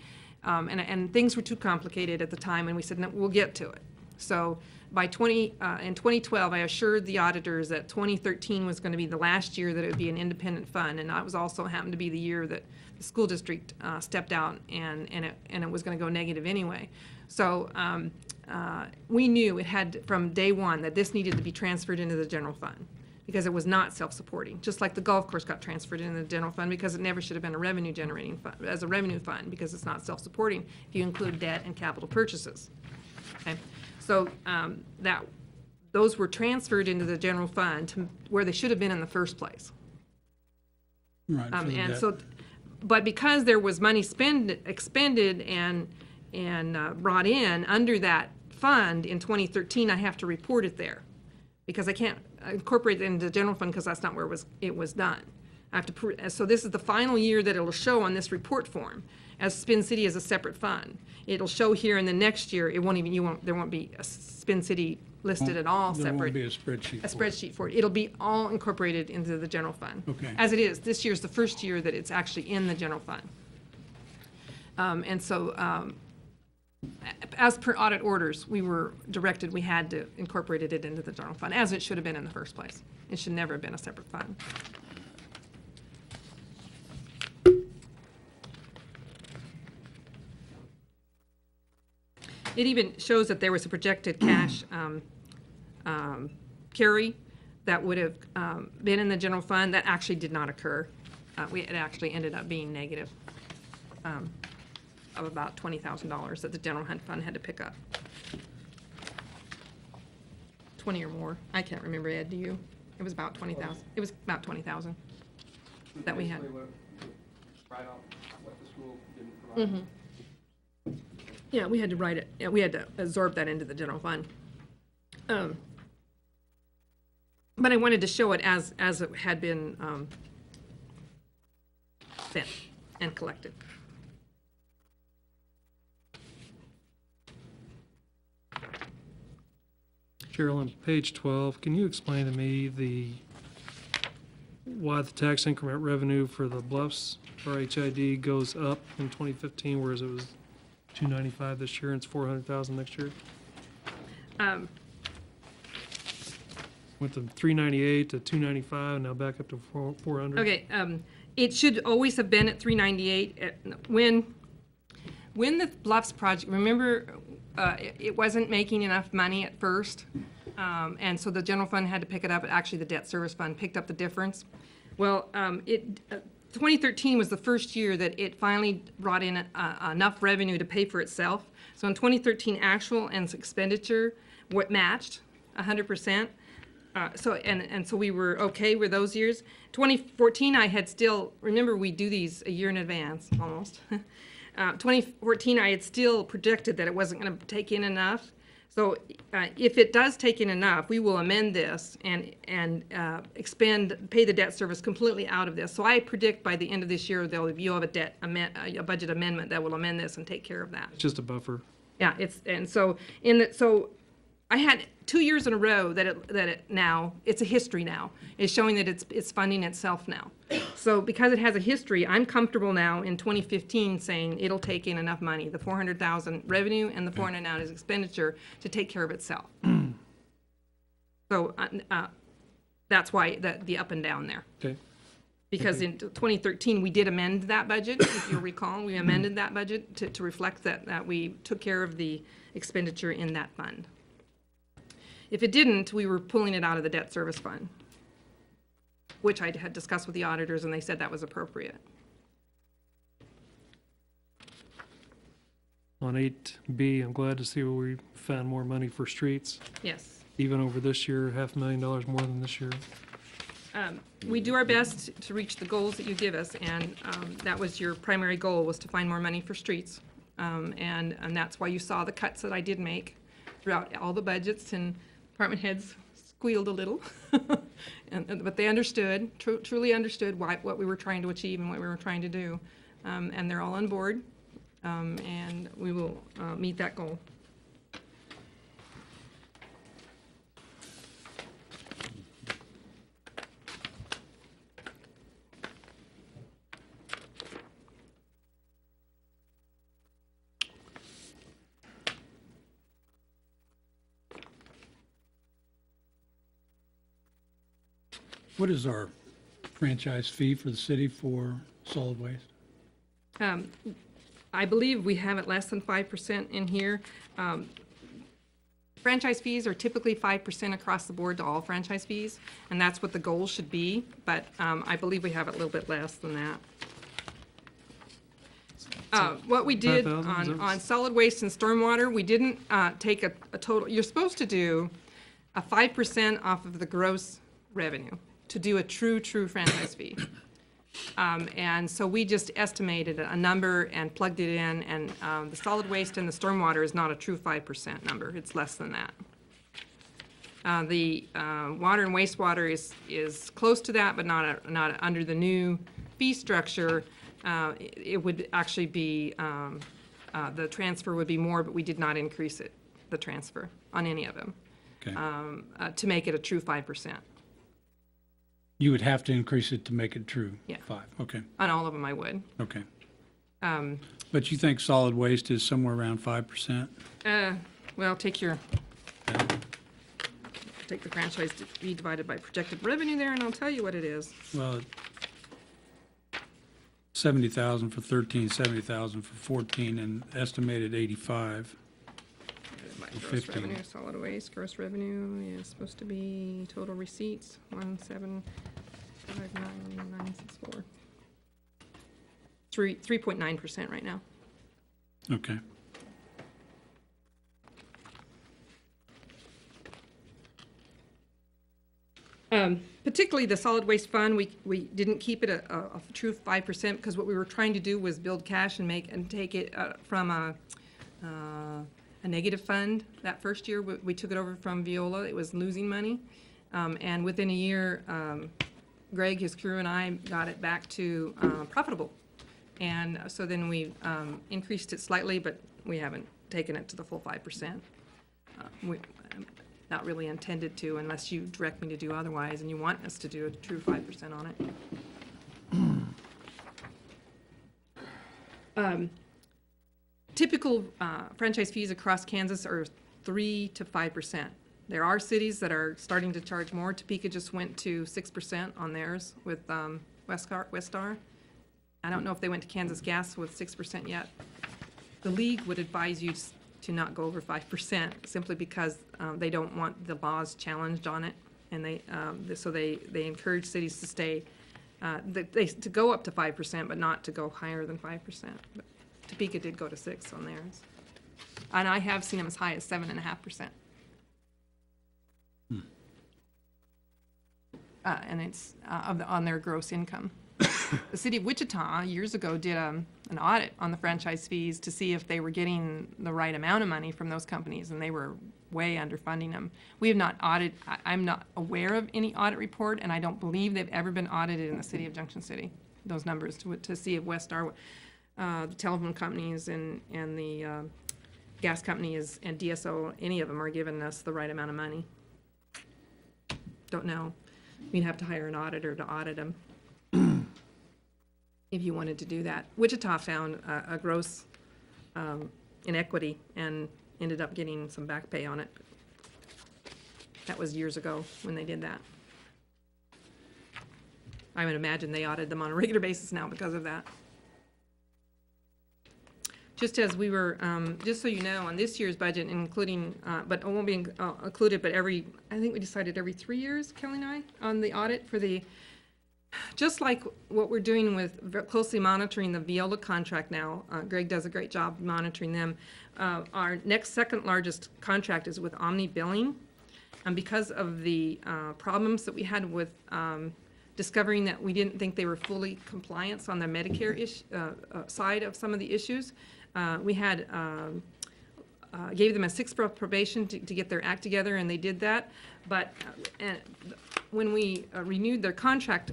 And things were too complicated at the time, and we said, no, we'll get to it. So in 2012, I assured the auditors that 2013 was going to be the last year that it would be an independent fund, and that was also happened to be the year that the school district stepped out, and it was going to go negative anyway. So we knew it had from day one that this needed to be transferred into the general fund because it was not self-supporting. Just like the golf course got transferred into the general fund because it never should have been a revenue-generating fund as a revenue fund because it's not self-supporting if you include debt and capital purchases. Okay. So those were transferred into the general fund to where they should have been in the first place.
Right. for the
And
debt.
so, but because there was money expended and brought in under that fund in 2013, I have to report it there because I can't incorporate it into the general fund because that's not where it was done. I have to so this is the final year that it'll show on this report form as Spin City as a separate fund. It'll show here, and the next year it won't even there won't be a Spin City listed at all
There
separate.
won't be a spreadsheet.
A spreadsheet for it. It'll be all incorporated into the general fund.
Okay.
As it is. This year's the first year that it's actually in the general fund. And so, as per audit orders, we were directed we had to incorporate it into the general fund, as it should have been in the first place. It should never have been a separate fund. It even shows that there was a projected cash carry that would have been in the general fund. That actually did not occur. It actually ended up being negative of about $20,000 that the general fund had to pick up. 20 or more. I can't remember, Ed, do you? It was about 20,000. It was about 20,000 that we had.
Write off what the school didn't provide.
Mm-hmm. Yeah, we had to write it, yeah, we had to absorb that into the general fund. But I wanted to show it as it had been spent and collected.
Cheryl, on page 12, can you explain to me why the tax increment revenue for the Bluffs RHID goes up in 2015, whereas it was $295 this year and it's $400,000 next year? Went from 398 to 295, now back up to 400.
Okay, it should always have been at 398. When the Bluffs project, remember, it wasn't making enough money at first, and so the general fund had to pick it up. Actually, the debt service fund picked up the difference. Well, 2013 was the first year that it finally brought in enough revenue to pay for itself. So in 2013, actual and expenditure matched 100%. So we were okay with those years. 2014, I had still, remember we do these a year in advance, almost. 2014, I had still projected that it wasn't going to take in enough. So if it does take in enough, we will amend this and pay the debt service completely out of this. So I predict by the end of this year, you'll have a budget amendment that will amend this and take care of that.
It's just a buffer.
Yeah, so I had 2 years in a row that it now, it's a history now. It's showing that it's funding itself now. So because it has a history, I'm comfortable now in 2015 saying it'll take in enough money, the 400,000 revenue and the 400 now is expenditure, to take care of itself. So that's why the up and down there.
Okay.
Because in 2013, we did amend that budget, if you recall. We amended that budget to reflect that we took care of the expenditure in that fund. If it didn't, we were pulling it out of the debt service fund, which I had discussed with the auditors, and they said that was appropriate.
On 8B, I'm glad to see where we found more money for streets,
Yes.
even over this year, $500,000 more than this year.
We do our best to reach the goals that you give us, and that was your primary goal, was to find more money for streets. And that's why you saw the cuts that I did make throughout all the budgets, and department heads squealed a little. But they understood, truly understood what we were trying to achieve and what we were trying to do. And they're all on board, and we will meet that goal.
What is our franchise fee for the city for solid waste?
I believe we have it less than 5% in here. Franchise fees are typically 5% across the board to all franchise fees, and that's what the goal should be, but I believe we have it a little bit less than that. What we did
5,000,
on solid waste and stormwater, we didn't take a total, you're supposed to do a 5% off of the gross revenue to do a true franchise fee. And so we just estimated a number and plugged it in, and the solid waste and the stormwater is not a true 5% number. It's less than that. The water and wastewater is close to that, but not under the new fee structure. It would actually be, the transfer would be more, but we did not increase it, the transfer, on any of them,
Okay.
to make it a true 5%.
You would have to increase it to make it true?
Yeah.
5, okay,
On all of them, I would.
okay.
Um,
But you think solid waste is somewhere around 5%?
Well, take the franchise fee divided by projected revenue there, and I'll tell you what it is.
Well, 70,000 for 13, 70,000 for 14, and estimated 85.
By
For
gross
15.
revenue, solid waste, gross revenue is supposed to be total receipts, 1,759,964. 3.9% right now.
Okay.
Particularly the solid waste fund, we didn't keep it a true 5% because what we were trying to do was build cash and take it from a negative fund. That first year, we took it over from Viola. It was losing money. And within a year, Greg, his crew, and I got it back to profitable. And so then we increased it slightly, but we haven't taken it to the full 5%. Not really intended to unless you direct me to do otherwise and you want us to do a true 5% on it. Typical franchise fees across Kansas are 3 to 5%. There are cities that are starting to charge more. Topeka just went to 6% on theirs with Westar. I don't know if they went to Kansas Gas with 6% yet. The league would advise you to not go over 5%, simply because they don't want the laws challenged on it, and they encourage cities to stay to go up to 5%, but not to go higher than 5%. But Topeka did go to 6 on theirs, and I have seen them as high as 7.5%. And it's on their gross income. The city of Wichita years ago did an audit on the franchise fees to see if they were getting the right amount of money from those companies, and they were way underfunding them. We have not audited, I'm not aware of any audit report, and I don't believe they've ever been audited in the city of Junction City, those numbers, to see if Westar, the telephone companies and the gas companies and DSO, any of them are giving us the right amount of money. Don't know. We'd have to hire an auditor to audit them if you wanted to do that. Wichita found a gross inequity and ended up getting some back pay on it. That was years ago when they did that. I would imagine they audit them on a regular basis now because of that. Just as we were, just so you know, on this year's budget, including, but it won't be included, but I think we decided every 3 years, Kelly and I, on the audit for the, just like what we're doing with closely monitoring the Viola contract now. Greg does a great job monitoring them. Our next second largest contract is with Omni Billing. And because of the problems that we had with discovering that we didn't think they were fully compliant on the Medicare side of some of the issues, we had gave them a 6-month probation to get their act together, and they did that. But when we renewed their contract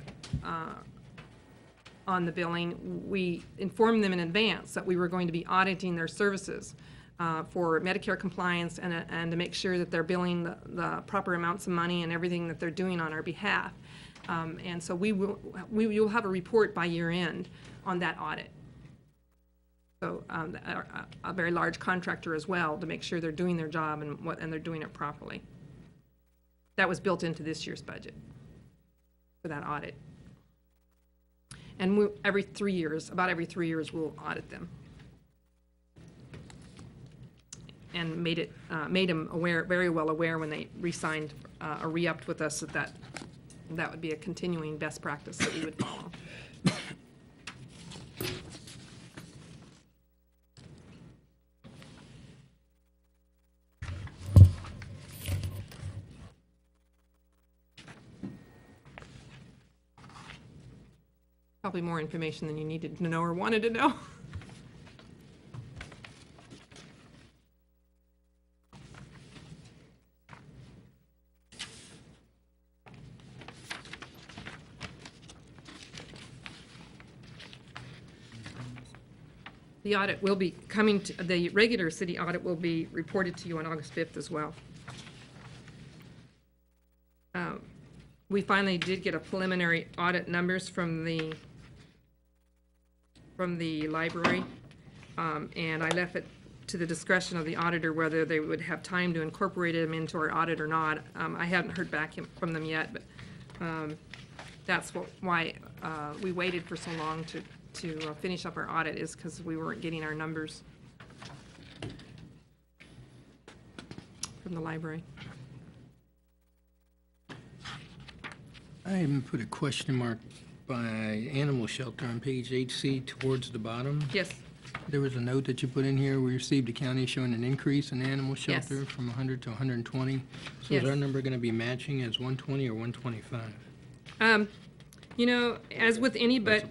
on the billing, we informed them in advance that we were going to be auditing their services for Medicare compliance and to make sure that they're billing the proper amounts of money and everything that they're doing on our behalf. And so we will have a report by year end on that audit. So a very large contractor as well, to make sure they're doing their job and they're doing it properly. That was built into this year's budget for that audit. And every 3 years, about every 3 years, we'll audit them. And made them aware, very well aware, when they re-signed or re-upped with us, that would be a continuing best practice that we would follow. Probably more information than you needed to know or wanted to know. The audit will be coming to, the regular city audit will be reported to you on August 5th as well. We finally did get a preliminary audit numbers from the library, and I left it to the discretion of the auditor whether they would have time to incorporate them into our audit or not. I haven't heard back from them yet, but that's why we waited for so long to finish up our audit, is because we weren't getting our numbers from the library.
I even put a question mark by animal shelter on page 8C towards the bottom.
Yes.
There was a note that you put in here, we received a county showing an increase in animal
Yes.
shelter from 100 to 120. So
Yes.
is our number going to be matching as 120 or 125?
You know, as with any, but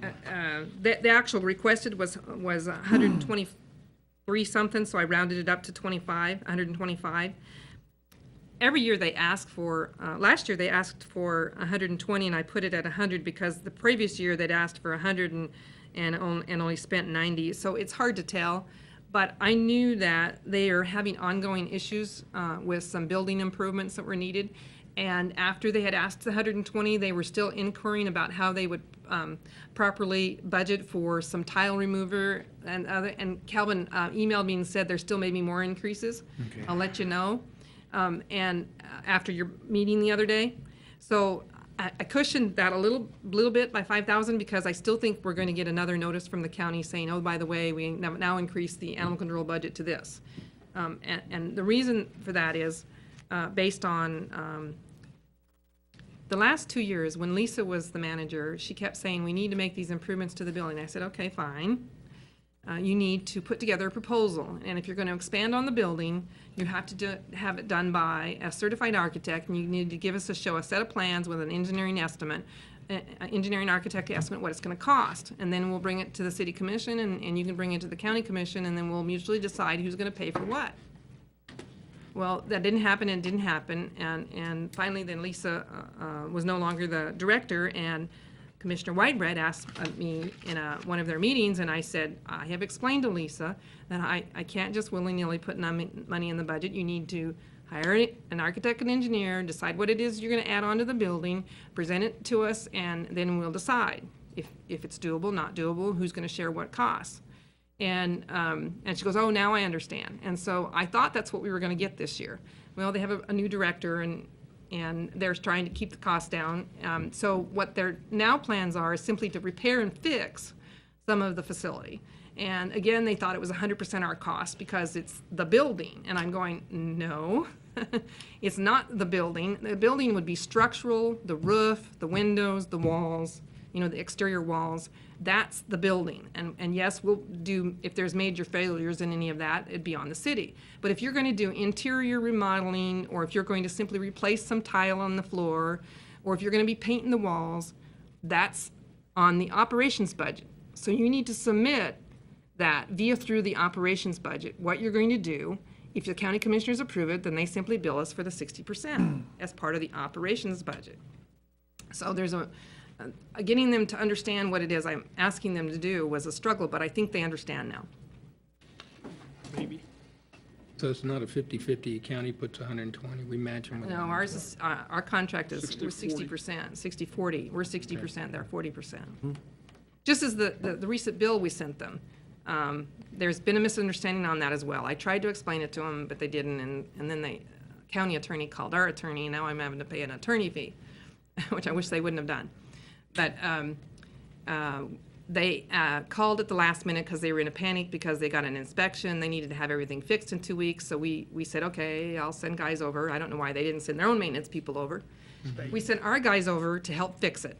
the actual requested was 123 something, so I rounded it up to 125. Every year they ask for, last year they asked for 120, and I put it at 100 because the previous year they'd asked for 100 and only spent 90. So it's hard to tell, but I knew that they are having ongoing issues with some building improvements that were needed. And after they had asked the 120, they were still inquiring about how they would properly budget for some tile remover and other. And Calvin emailed me and said there still may be more increases.
Okay.
I'll let you know. and after your meeting the other day. So I cushioned that a little bit by 5,000 because I still think we're going to get another notice from the county saying, oh, by the way, we now increased the animal control budget to this. And the reason for that is based on the last 2 years, when Lisa was the manager, she kept saying, we need to make these improvements to the building. I said, okay, fine. You need to put together a proposal. And if you're going to expand on the building, you have to have it done by a certified architect, and you need to give us a set of plans with an engineering estimate, engineering architect estimate what it's going to cost. And then we'll bring it to the city commission, and you can bring it to the county commission, and then we'll mutually decide who's going to pay for what. Well, that didn't happen and didn't happen, and finally then Lisa was no longer the director, and Commissioner Whitebread asked me in one of their meetings, and I said, I have explained to Lisa that I can't just willy-nilly put money in the budget. You need to hire an architect and engineer, decide what it is you're going to add on to the building, present it to us, and then we'll decide if it's doable, not doable, who's going to share what costs. And she goes, oh, now I understand. And so I thought that's what we were going to get this year. Well, they have a new director, and they're trying to keep the cost down. So what their now plans are is simply to repair and fix some of the facility. And again, they thought it was 100% our cost because it's the building. And I'm going, no, it's not the building. The building would be structural, the roof, the windows, the walls, the exterior walls. That's the building. And yes, we'll do, if there's major failures in any of that, it'd be on the city. But if you're going to do interior remodeling, or if you're going to simply replace some tile on the floor, or if you're going to be painting the walls, that's on the operations budget. So you need to submit that through the operations budget, what you're going to do. If the county commissioners approve it, then they simply bill us for the 60% as part of the operations budget. So there's getting them to understand what it is I'm asking them to do was a struggle, but I think they understand now.
Maybe.
So it's not a 50-50, county puts 120, we match them with.
No, ours is, our contract is
60-40.
60%, 60-40. We're 60%, they're 40%. Just as the recent bill we sent them, there's been a misunderstanding on that as well. I tried to explain it to them, but they didn't, and then the county attorney called our attorney, and now I'm having to pay an attorney fee, which I wish they wouldn't have done. But they called at the last minute because they were in a panic because they got an inspection. They needed to have everything fixed in 2 weeks. So we said, okay, I'll send guys over. I don't know why they didn't send their own maintenance people over. We sent our guys over to help fix it.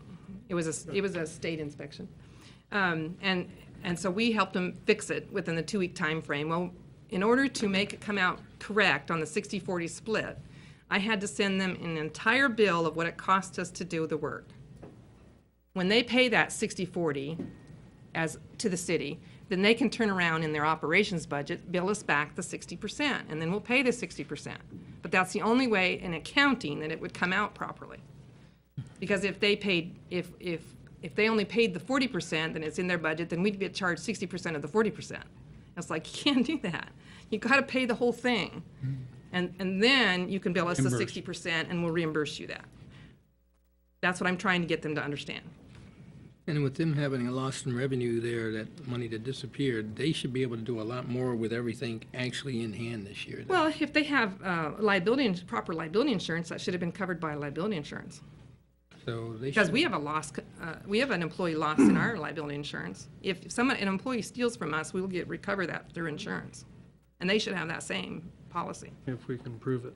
It was a state inspection. And so we helped them fix it within the 2-week time frame. Well, in order to make it come out correct on the 60-40 split, I had to send them an entire bill of what it cost us to do the work. When they pay that 60-40 to the city, then they can turn around in their operations budget, bill us back the 60%, and then we'll pay the 60%. But that's the only way in accounting that it would come out properly. Because if they paid, if they only paid the 40%, then it's in their budget, then we'd get charged 60% of the 40%. It's like, you can't do that. You've got to pay the whole thing. And then you can bill us the 60% and we'll reimburse you that. That's what I'm trying to get them to understand.
And with them having a loss in revenue there, that money that disappeared, they should be able to do a lot more with everything actually in hand this year.
Well, if they have proper liability insurance, that should have been covered by liability insurance.
So they
Because
should,
we have a loss, we have an employee loss in our liability insurance. If an employee steals from us, we will recover that through insurance. And they should have that same policy.
If we can prove it.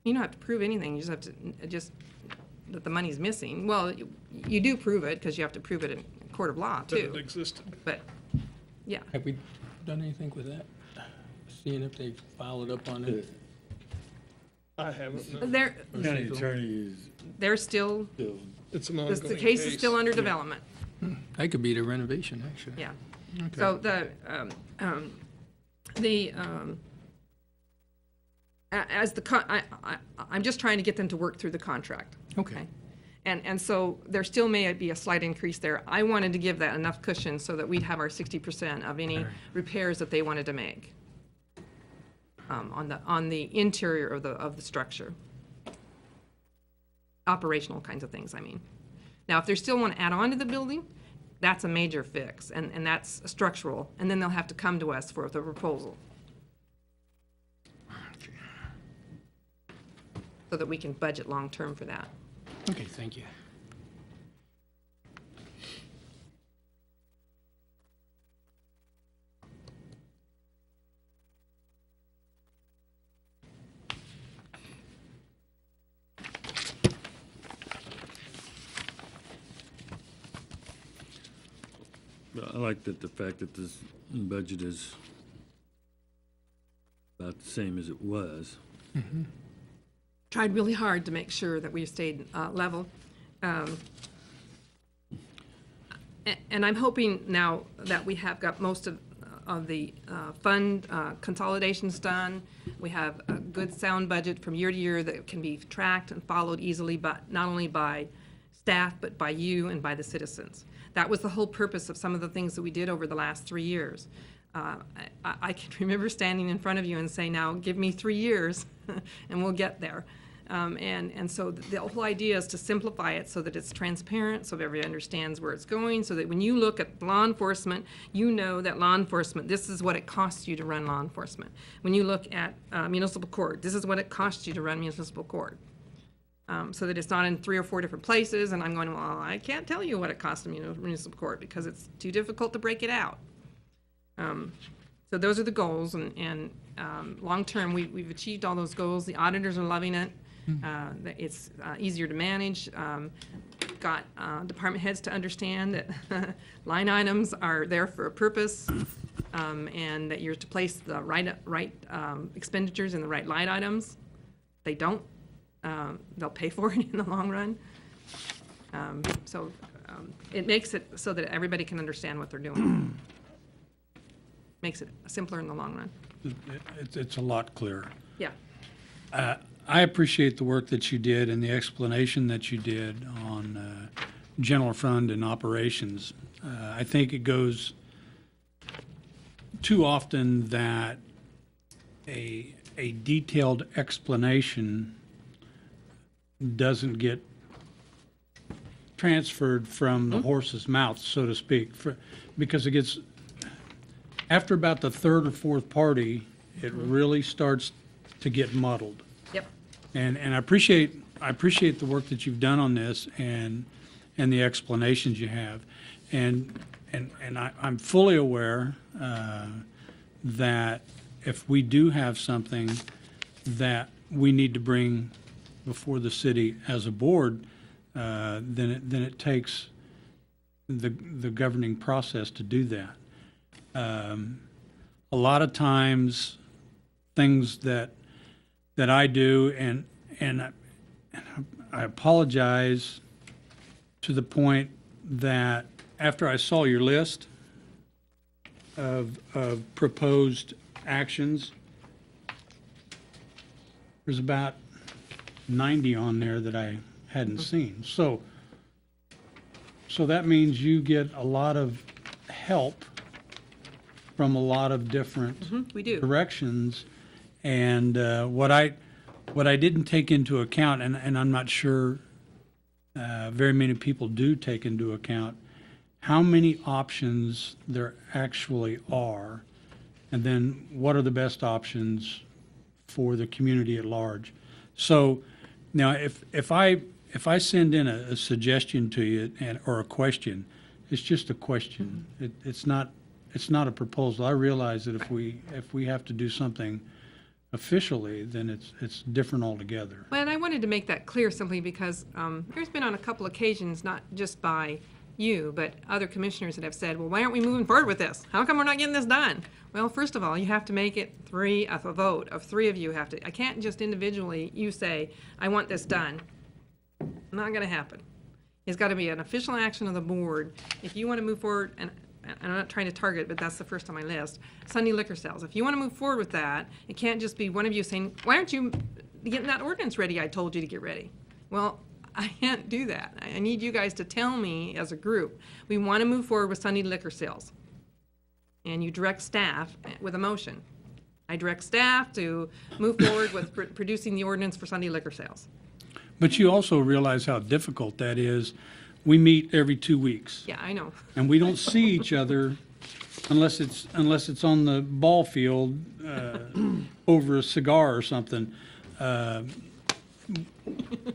You don't have to prove anything, you just have to, that the money's missing. Well, you do prove it, because you have to prove it in a court of law,
That
too.
it existed.
But, yeah.
have we done anything with that? Seeing if they followed up on it?
I haven't. No.
They're
County attorney is
still,
still,
It's an ongoing
the case is still under development.
That could be the renovation, actually.
Yeah.
Okay.
So I'm just trying to get them to work through the contract.
Okay.
And so there still may be a slight increase there. I wanted to give that enough cushion so that we'd have our 60% of any repairs that they wanted to make on the interior of the structure. Operational kinds of things, I mean. Now, if they still want to add on to the building, that's a major fix, and that's structural, and then they'll have to come to us for the proposal. so that we can budget long-term for that.
Okay, thank you.
I like that the fact that this budget is about the same as it was.
Tried really hard to make sure that we stayed level. And I'm hoping now that we have got most of the fund consolidations done. We have a good sound budget from year to year that can be tracked and followed easily, but not only by staff, but by you and by the citizens. That was the whole purpose of some of the things that we did over the last 3 years. I can remember standing in front of you and saying, now give me 3 years and we'll get there. And so the whole idea is to simplify it so that it's transparent, so that everybody understands where it's going, so that when you look at law enforcement, you know that law enforcement, this is what it costs you to run law enforcement. When you look at municipal court, this is what it costs you to run municipal court. So that it's not in 3 or 4 different places, and I'm going, well, I can't tell you what it costs in municipal court because it's too difficult to break it out. So those are the goals, and long-term, we've achieved all those goals. The auditors are loving it. It's easier to manage. Got department heads to understand that line items are there for a purpose, and that you're to place the right expenditures in the right line items. They don't. They'll pay for it in the long run. So it makes it so that everybody can understand what they're doing. Makes it simpler in the long run.
It's a lot clearer.
Yeah.
I appreciate the work that you did and the explanation that you did on general fund and operations. I think it goes too often that a detailed explanation doesn't get transferred from the horse's mouth, so to speak, because it gets, after about the third or fourth party, it really starts to get muddled.
Yep.
And I appreciate the work that you've done on this and the explanations you have. And I'm fully aware that if we do have something that we need to bring before the city as a board, then it takes the governing process to do that. A lot of times, things that I do, and I apologize to the point that after I saw your list of proposed actions, there's about 90 on there that I hadn't seen. So that means you get a lot of help from a lot of different
We do.
directions. And what I didn't take into account, and I'm not sure very many people do take into account, how many options there actually are, and then what are the best options for the community at large. So now if I send in a suggestion to you or a question, it's just a question. It's not a proposal. I realize that if we have to do something officially, then it's different altogether.
Well, and I wanted to make that clear simply because there's been on a couple occasions, not just by you, but other commissioners that have said, well, why aren't we moving forward with this? How come we're not getting this done? Well, first of all, you have to make it a vote of 3 of you have to. I can't just individually, you say, I want this done. Not going to happen. It's got to be an official action of the board. If you want to move forward, and I'm not trying to target, but that's the first on my list, Sunday liquor sales. If you want to move forward with that, it can't just be one of you saying, why aren't you getting that ordinance ready I told you to get ready? Well, I can't do that. I need you guys to tell me as a group, we want to move forward with Sunday liquor sales. And you direct staff with a motion. I direct staff to move forward with producing the ordinance for Sunday liquor sales.
But you also realize how difficult that is. We meet every 2 weeks.
Yeah, I know.
And we don't see each other unless it's on the ball field over a cigar or something.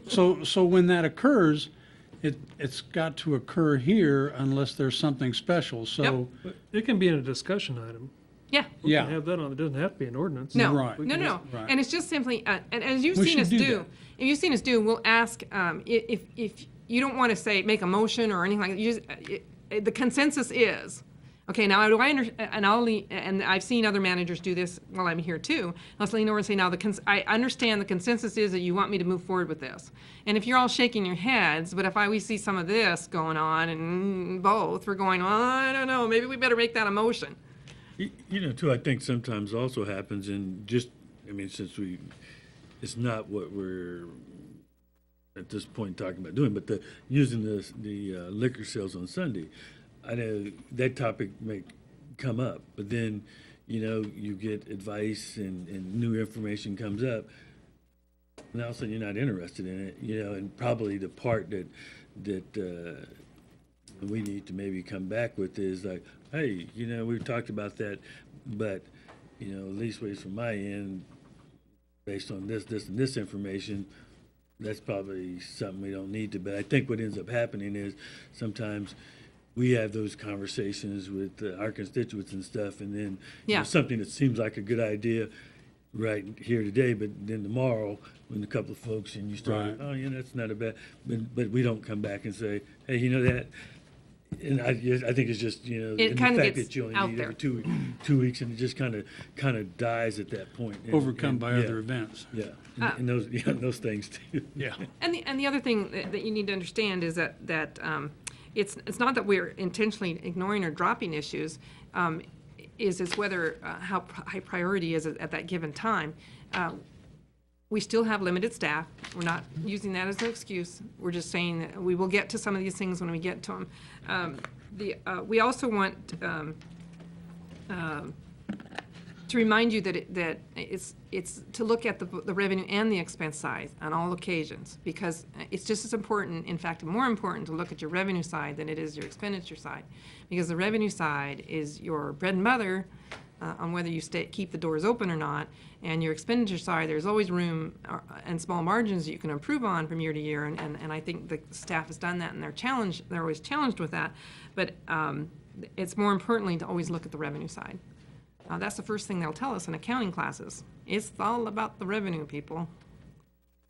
So when that occurs, it's got to occur here unless there's something special, so.
But it can be in a discussion item.
Yeah.
We
Yeah.
can have that on, it doesn't have to be an ordinance.
No,
Right.
no.
Right.
And it's just simply, and as you've
We
seen
should
us
do
do,
that.
if you've seen us do, we'll ask, if you don't want to say, make a motion or anything like that, you just, the consensus is, okay, now do I and I've seen other managers do this while I'm here too. I'll lean over and say, now I understand the consensus is that you want me to move forward with this. And if you're all shaking your heads, but if we see some of this going on and both, we're going, well, I don't know, maybe we better make that a motion.
You know, too, I think sometimes also happens in just, I mean, since it's not what we're at this point talking about doing, but using the liquor sales on Sunday. I know that topic may come up, but then, you know, you get advice and new information comes up, and all of a sudden you're not interested in it, you know, and probably the part that we need to maybe come back with is like, hey, you know, we've talked about that, but, you know, leastways from my end, based on this, and this information, that's probably something we don't need to. But I think what ends up happening is sometimes we have those conversations with our constituents and stuff, and then you know, something that seems like a good idea right here today, but then tomorrow when a couple of folks and you start,
Right.
oh, you know, that's not a bad, but we don't come back and say, hey, you know that. And I think it's just, you know,
It
and
kinda
the fact
gets
that you only
out
need
there.
every 2 weeks, and it just kind of dies at that point. And-
Overcome
and-
by
yeah,
other events.
Yeah, and those things too.
Yeah.
And the other thing that you need to understand is that it's not that we're intentionally ignoring or dropping issues, it's whether how high priority is at that given time. We still have limited staff. We're not using that as an excuse. We're just saying that we will get to some of these things when we get to them. We also want to remind you that it's to look at the revenue and the expense side on all occasions, because it's just as important, in fact, more important to look at your revenue side than it is your expenditure side, because the revenue side is your bread and butter on whether you keep the doors open or not, and your expenditure side, there's always room and small margins that you can improve on from year to year, and I think the staff has done that, and they're always challenged with that, but it's more importantly to always look at the revenue side. That's the first thing they'll tell us in accounting classes. It's all about the revenue, people.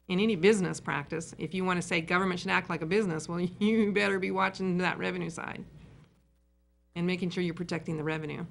In any business practice, if you want to say government should act like a business, well, you better be watching that revenue side and making sure you're protecting the revenue.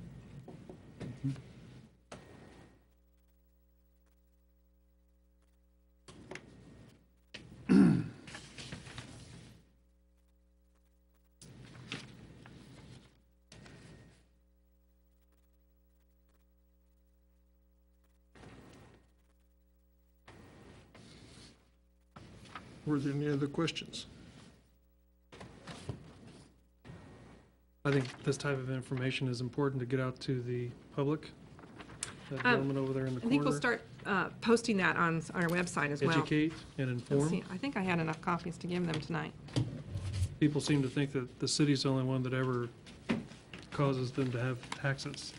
Were there any other questions? I think this type of information is important to get out to the public. That gentleman over there in the
I think we'll
corner.
start posting that on our website as well.
Educate and
Let's
inform.
see, I think I had enough copies to give them tonight.
People seem to think that the city's the only one that ever causes them to have taxes.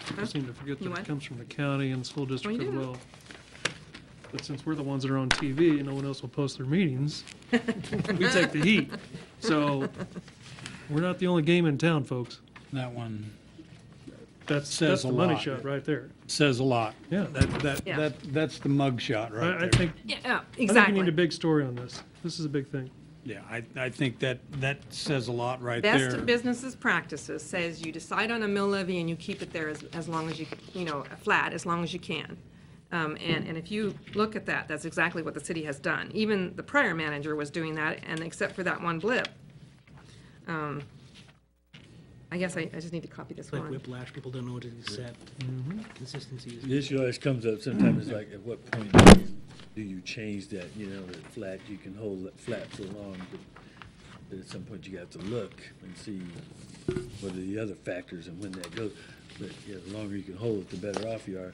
People seem to forget
You
that
what?
it comes from the county and the school district
you
as
do.
well. But since we're the ones that are on TV and no one else will post their meetings, we take the heat. So we're not the only game in town, folks.
That one
That's
Says
the
a
money
lot.
shot right there.
says a lot.
Yeah.
Yeah.
That's the mug shot right
I
there.
think,
Yeah,
I think we
exactly.
need a big story on this. This is a big thing.
Yeah, I think that says a lot right
Best
there.
businesses practices says you decide on a mill levy and you keep it there as long as you know, flat, as long as you can. And if you look at that, that's exactly what the city has done. Even the prior manager was doing that, and except for that one blip. I guess I just need to copy this
It's like
one.
whiplash, people don't know what to accept. Consistency is.
The issue always comes up sometimes, is like, at what point do you change that, you know, that flat, you can hold that flat so long, but at some point you got to look and see what are the other factors and when that goes. But, yeah, the longer you can hold it, the better off you are.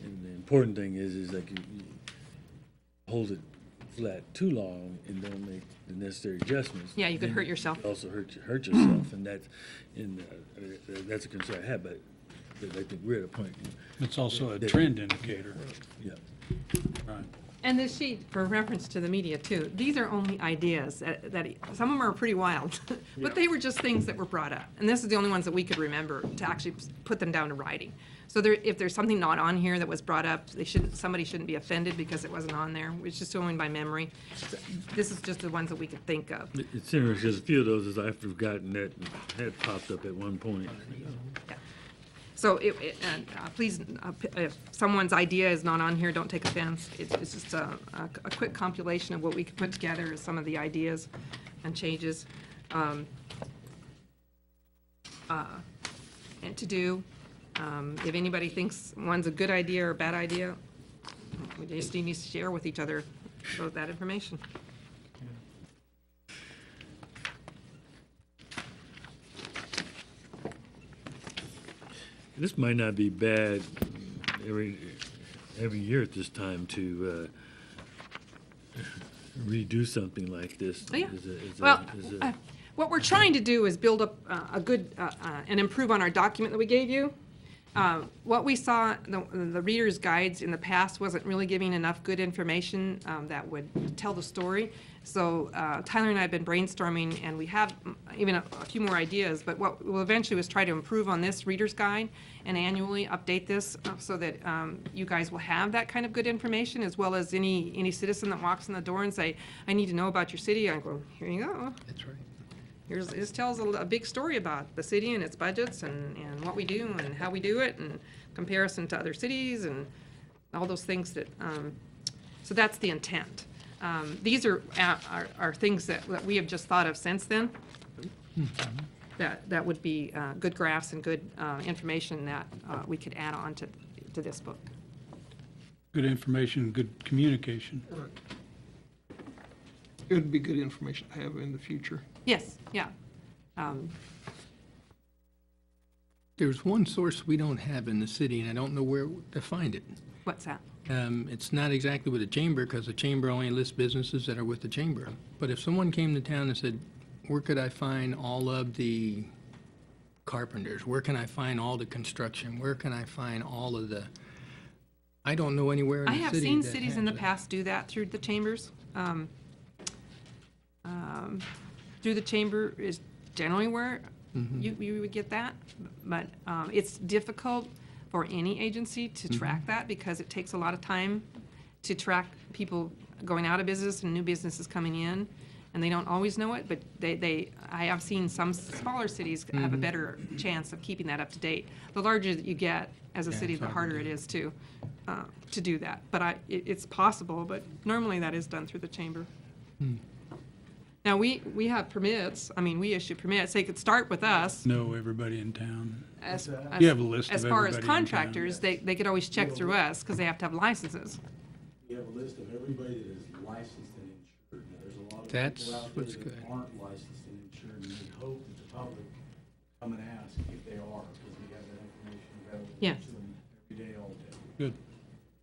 And the important thing is like you hold it flat too long and don't make the necessary adjustments.
Yeah, you could
then
hurt yourself.
you also hurt yourself, and that's a concern I have, but I think we're at a point,
It's also a trend indicator.
yeah.
Right.
And this sheet, for reference to the media too, these are only ideas that some of them are pretty wild, but they were just things that were brought up. And this is the only ones that we could remember to actually put them down to writing. So if there's something not on here that was brought up, somebody shouldn't be offended because it wasn't on there. It's just going by memory. So this is just the ones that we could think of.
It's interesting, because a few of those, as I've forgotten, that had popped up at one point.
Yeah. So please, if someone's idea is not on here, don't take offense. It's just a quick compilation of what we could put together as some of the ideas and changes. And to do, if anybody thinks one's a good idea or a bad idea, we just need to share with each other that information.
This might not be bad every year at this time to redo something like this.
Oh, yeah.
Well,
What we're trying to do is build up a good, and improve on our document that we gave you. What we saw, the reader's guides in the past wasn't really giving enough good information that would tell the story. So Tyler and I have been brainstorming, and we have even a few more ideas, but what we'll eventually is try to improve on this reader's guide and annually update this so that you guys will have that kind of good information, as well as any citizen that walks in the door and say, I need to know about your city. I go, here you go.
That's right.
This tells a big story about the city and its budgets and what we do and how we do it and comparison to other cities and all those things that, so that's the intent. These are things that we have just thought of since then. That would be good graphs and good information that we could add on to this book.
Good information, good communication.
It would be good information to have in the future.
Yes, yeah.
There's one source we don't have in the city, and I don't know where to find it.
What's that?
It's not exactly with the chamber, because the chamber only lists businesses that are with the chamber. But if someone came to town and said, where could I find all of the carpenters? Where can I find all the construction? Where can I find all of the, I don't know anywhere in the
I
city
have seen
that
cities
has
in the
that.
past do that through the chambers. Through the chamber is generally where you would get that, but it's difficult for any agency to track that because it takes a lot of time to track people going out of business and new businesses coming in, and they don't always know it, but I have seen some smaller cities have a better chance of keeping that up to date. The larger that you get as a city, the harder it is to do that. But it's possible, but normally that is done through the chamber. Now, we have permits. I mean, we issue permits. They could start with us.
Know everybody in town.
You
You have a list of
as far as
everybody in town.
contractors, they could always check through us because they have to have licenses.
We have a list of everybody that is licensed and insured. Now, there's a lot of
That's
people out
what's
there
good.
that aren't licensed and insured, and we hope that the public come and ask if they are, because we have that information available
Yes.
to them every day, all day.
Good.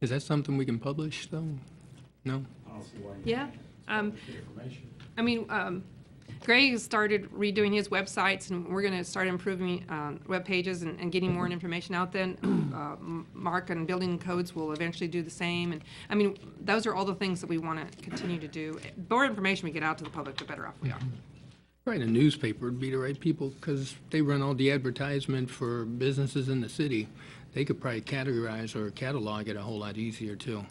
Is that something we can publish, though? No?
I don't see why you
Yeah.
can't. It's good information.
I mean, Greg has started redoing his websites, and we're going to start improving web pages and getting more information out then. Mark and building codes will eventually do the same. And I mean, those are all the things that we want to continue to do. The more information we get out to the public, the better off we are.
Right, a newspaper would be the right people, because they run all the advertisement for businesses in the city. They could probably categorize or catalog it a whole lot easier, too.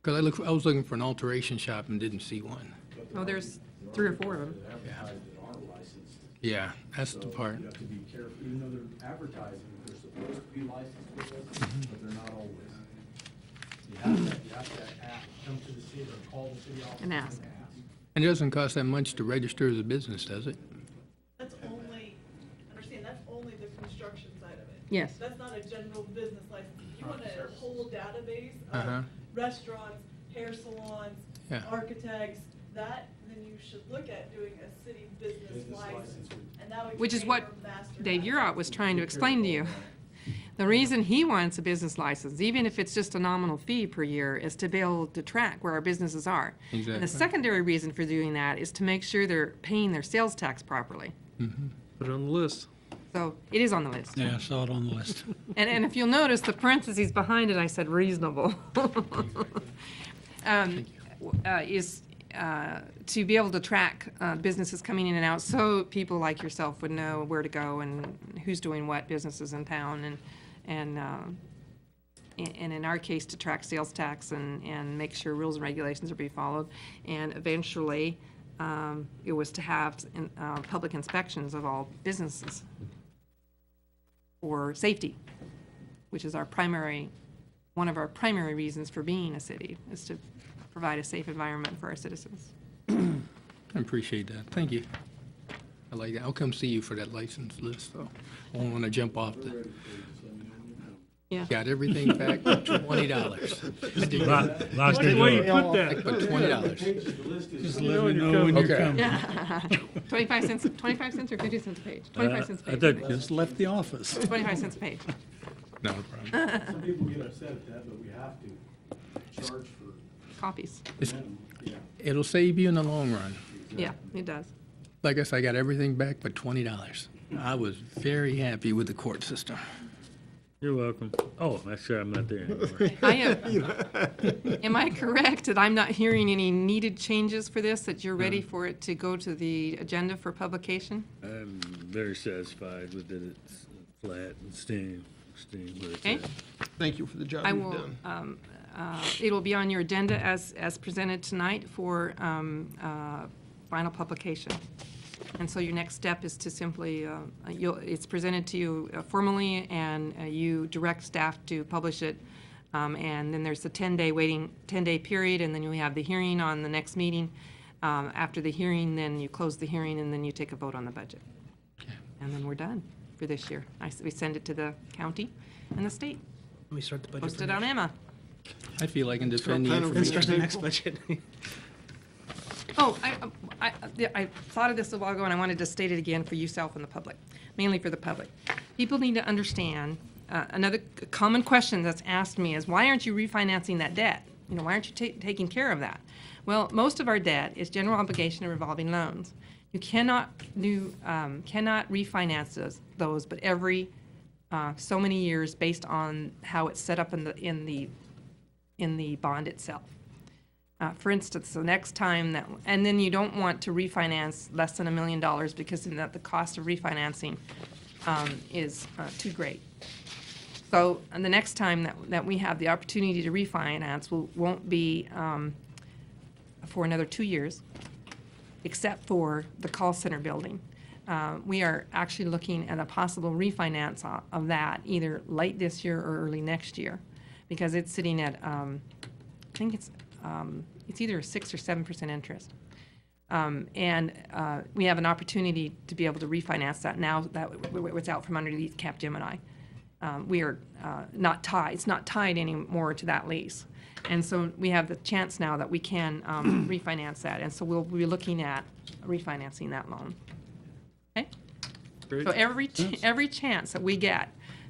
Because I was looking for an alteration shop and didn't see one.
Oh, there's 3 or 4 of them.
That advertise that aren't licensed.
Yeah, that's the part.
You have to be careful, even though they're advertising, they're supposed to be licensed with us, but they're not always. You have to come to the city or call the city office
And ask.
And it doesn't cost that much to register as a business, does it?
That's only, understand, that's only the construction side of it.
Yes.
That's not a general business license. If you want a whole database
Uh-huh.
of restaurants, hair salons,
Yeah.
architects, then you should look at doing a city business license. And that would
Which is
create
what
your master
Dave
license.
Urot was trying to explain to you. The reason he wants a business license, even if it's just a nominal fee per year, is to be able to track where our businesses are. And
Exactly.
the secondary reason for doing that is to make sure they're paying their sales tax properly.
Put it on the list.
So it is on the list.
Yeah, I saw it on the list.
And if you'll notice, the parentheses behind it, I said reasonable. is to be able to track businesses coming in and out, so people like yourself would know where to go and who's doing what businesses in town, and in our case, to track sales tax and make sure rules and regulations are being followed. And eventually, it was to have public inspections of all businesses for safety, which is one of our primary reasons for being a city, is to provide a safe environment for our citizens.
I appreciate that. Thank you. I like that. I'll come see you for that license list, though. I won't want to jump off the.
Yeah.
Got everything back for $20. I did
Lost your
Where you
door.
put that?
I put $20.
Just let me know when you're
Okay.
coming.
Yeah. 25 cents or 50 cents a page? 25 cents a
I
page.
thought-
Just left the office.
25 cents a page.
No problem.
Some people get upset at that, but we have to charge for,
Copies.
It'll save you in the long run.
Yeah, it does.
Like I said, I got everything back but $20. I was very happy with the court system.
You're welcome. Oh, I'm sure I'm not there anymore.
Am I correct that I'm not hearing any needed changes for this, that you're ready for it to go to the agenda for publication?
I'm very satisfied with that it's flat and steam where it's
Okay.
at.
Thank you for the job
I
you've
will,
done.
it'll be on your agenda as presented tonight for final publication. And so your next step is to simply, it's presented to you formally, and you direct staff to publish it. And then there's a 10-day period, and then you have the hearing on the next meeting. After the hearing, then you close the hearing, and then you take a vote on the budget. And then we're done for this year. We send it to the county and the state.
We start the budget.
Post
for
it on
next-
Emma.
I feel I can defend the
planning
Then
information.
start the next budget.
Oh, I thought of this a while ago, and I wanted to state it again for yourself and the public, mainly for the public. People need to understand, another common question that's asked me is, why aren't you refinancing that debt? You know, why aren't you taking care of that? Well, most of our debt is general obligation and revolving loans. You cannot refinance those, but every so many years based on how it's set up in the bond itself. For instance, the next time that, and then you don't want to refinance less than $1 million, because then the cost of refinancing is too great. So, and the next time that we have the opportunity to refinance won't be for another 2 years, except for the call center building. We are actually looking at a possible refinance of that either late this year or early next year, because it's sitting at, I think it's either 6 or 7% interest. And we have an opportunity to be able to refinance that now that it's out from underneath Capgemini. We are not tied, it's not tied anymore to that lease. And so we have the chance now that we can refinance that. And so we'll be looking at refinancing that loan. Okay?
Great.
So every chance that we get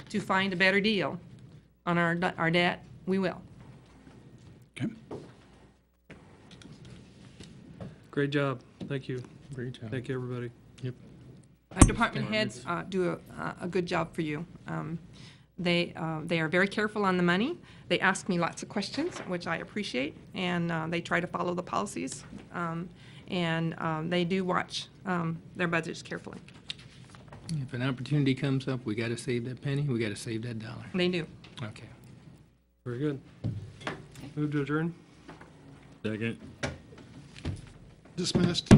to find a better deal on our debt, we will.
Okay.
Great job. Thank you.
Great job.
Thank you, everybody.
Yep.
Our department heads do a good job for you. They are very careful on the money. They ask me lots of questions, which I appreciate, and they try to follow the policies. And they do watch their budgets carefully.
If an opportunity comes up, we got to save that penny, we got to save that dollar.
They do.
Okay.
Very good. Move to adjourn.
Second.
Dismissed.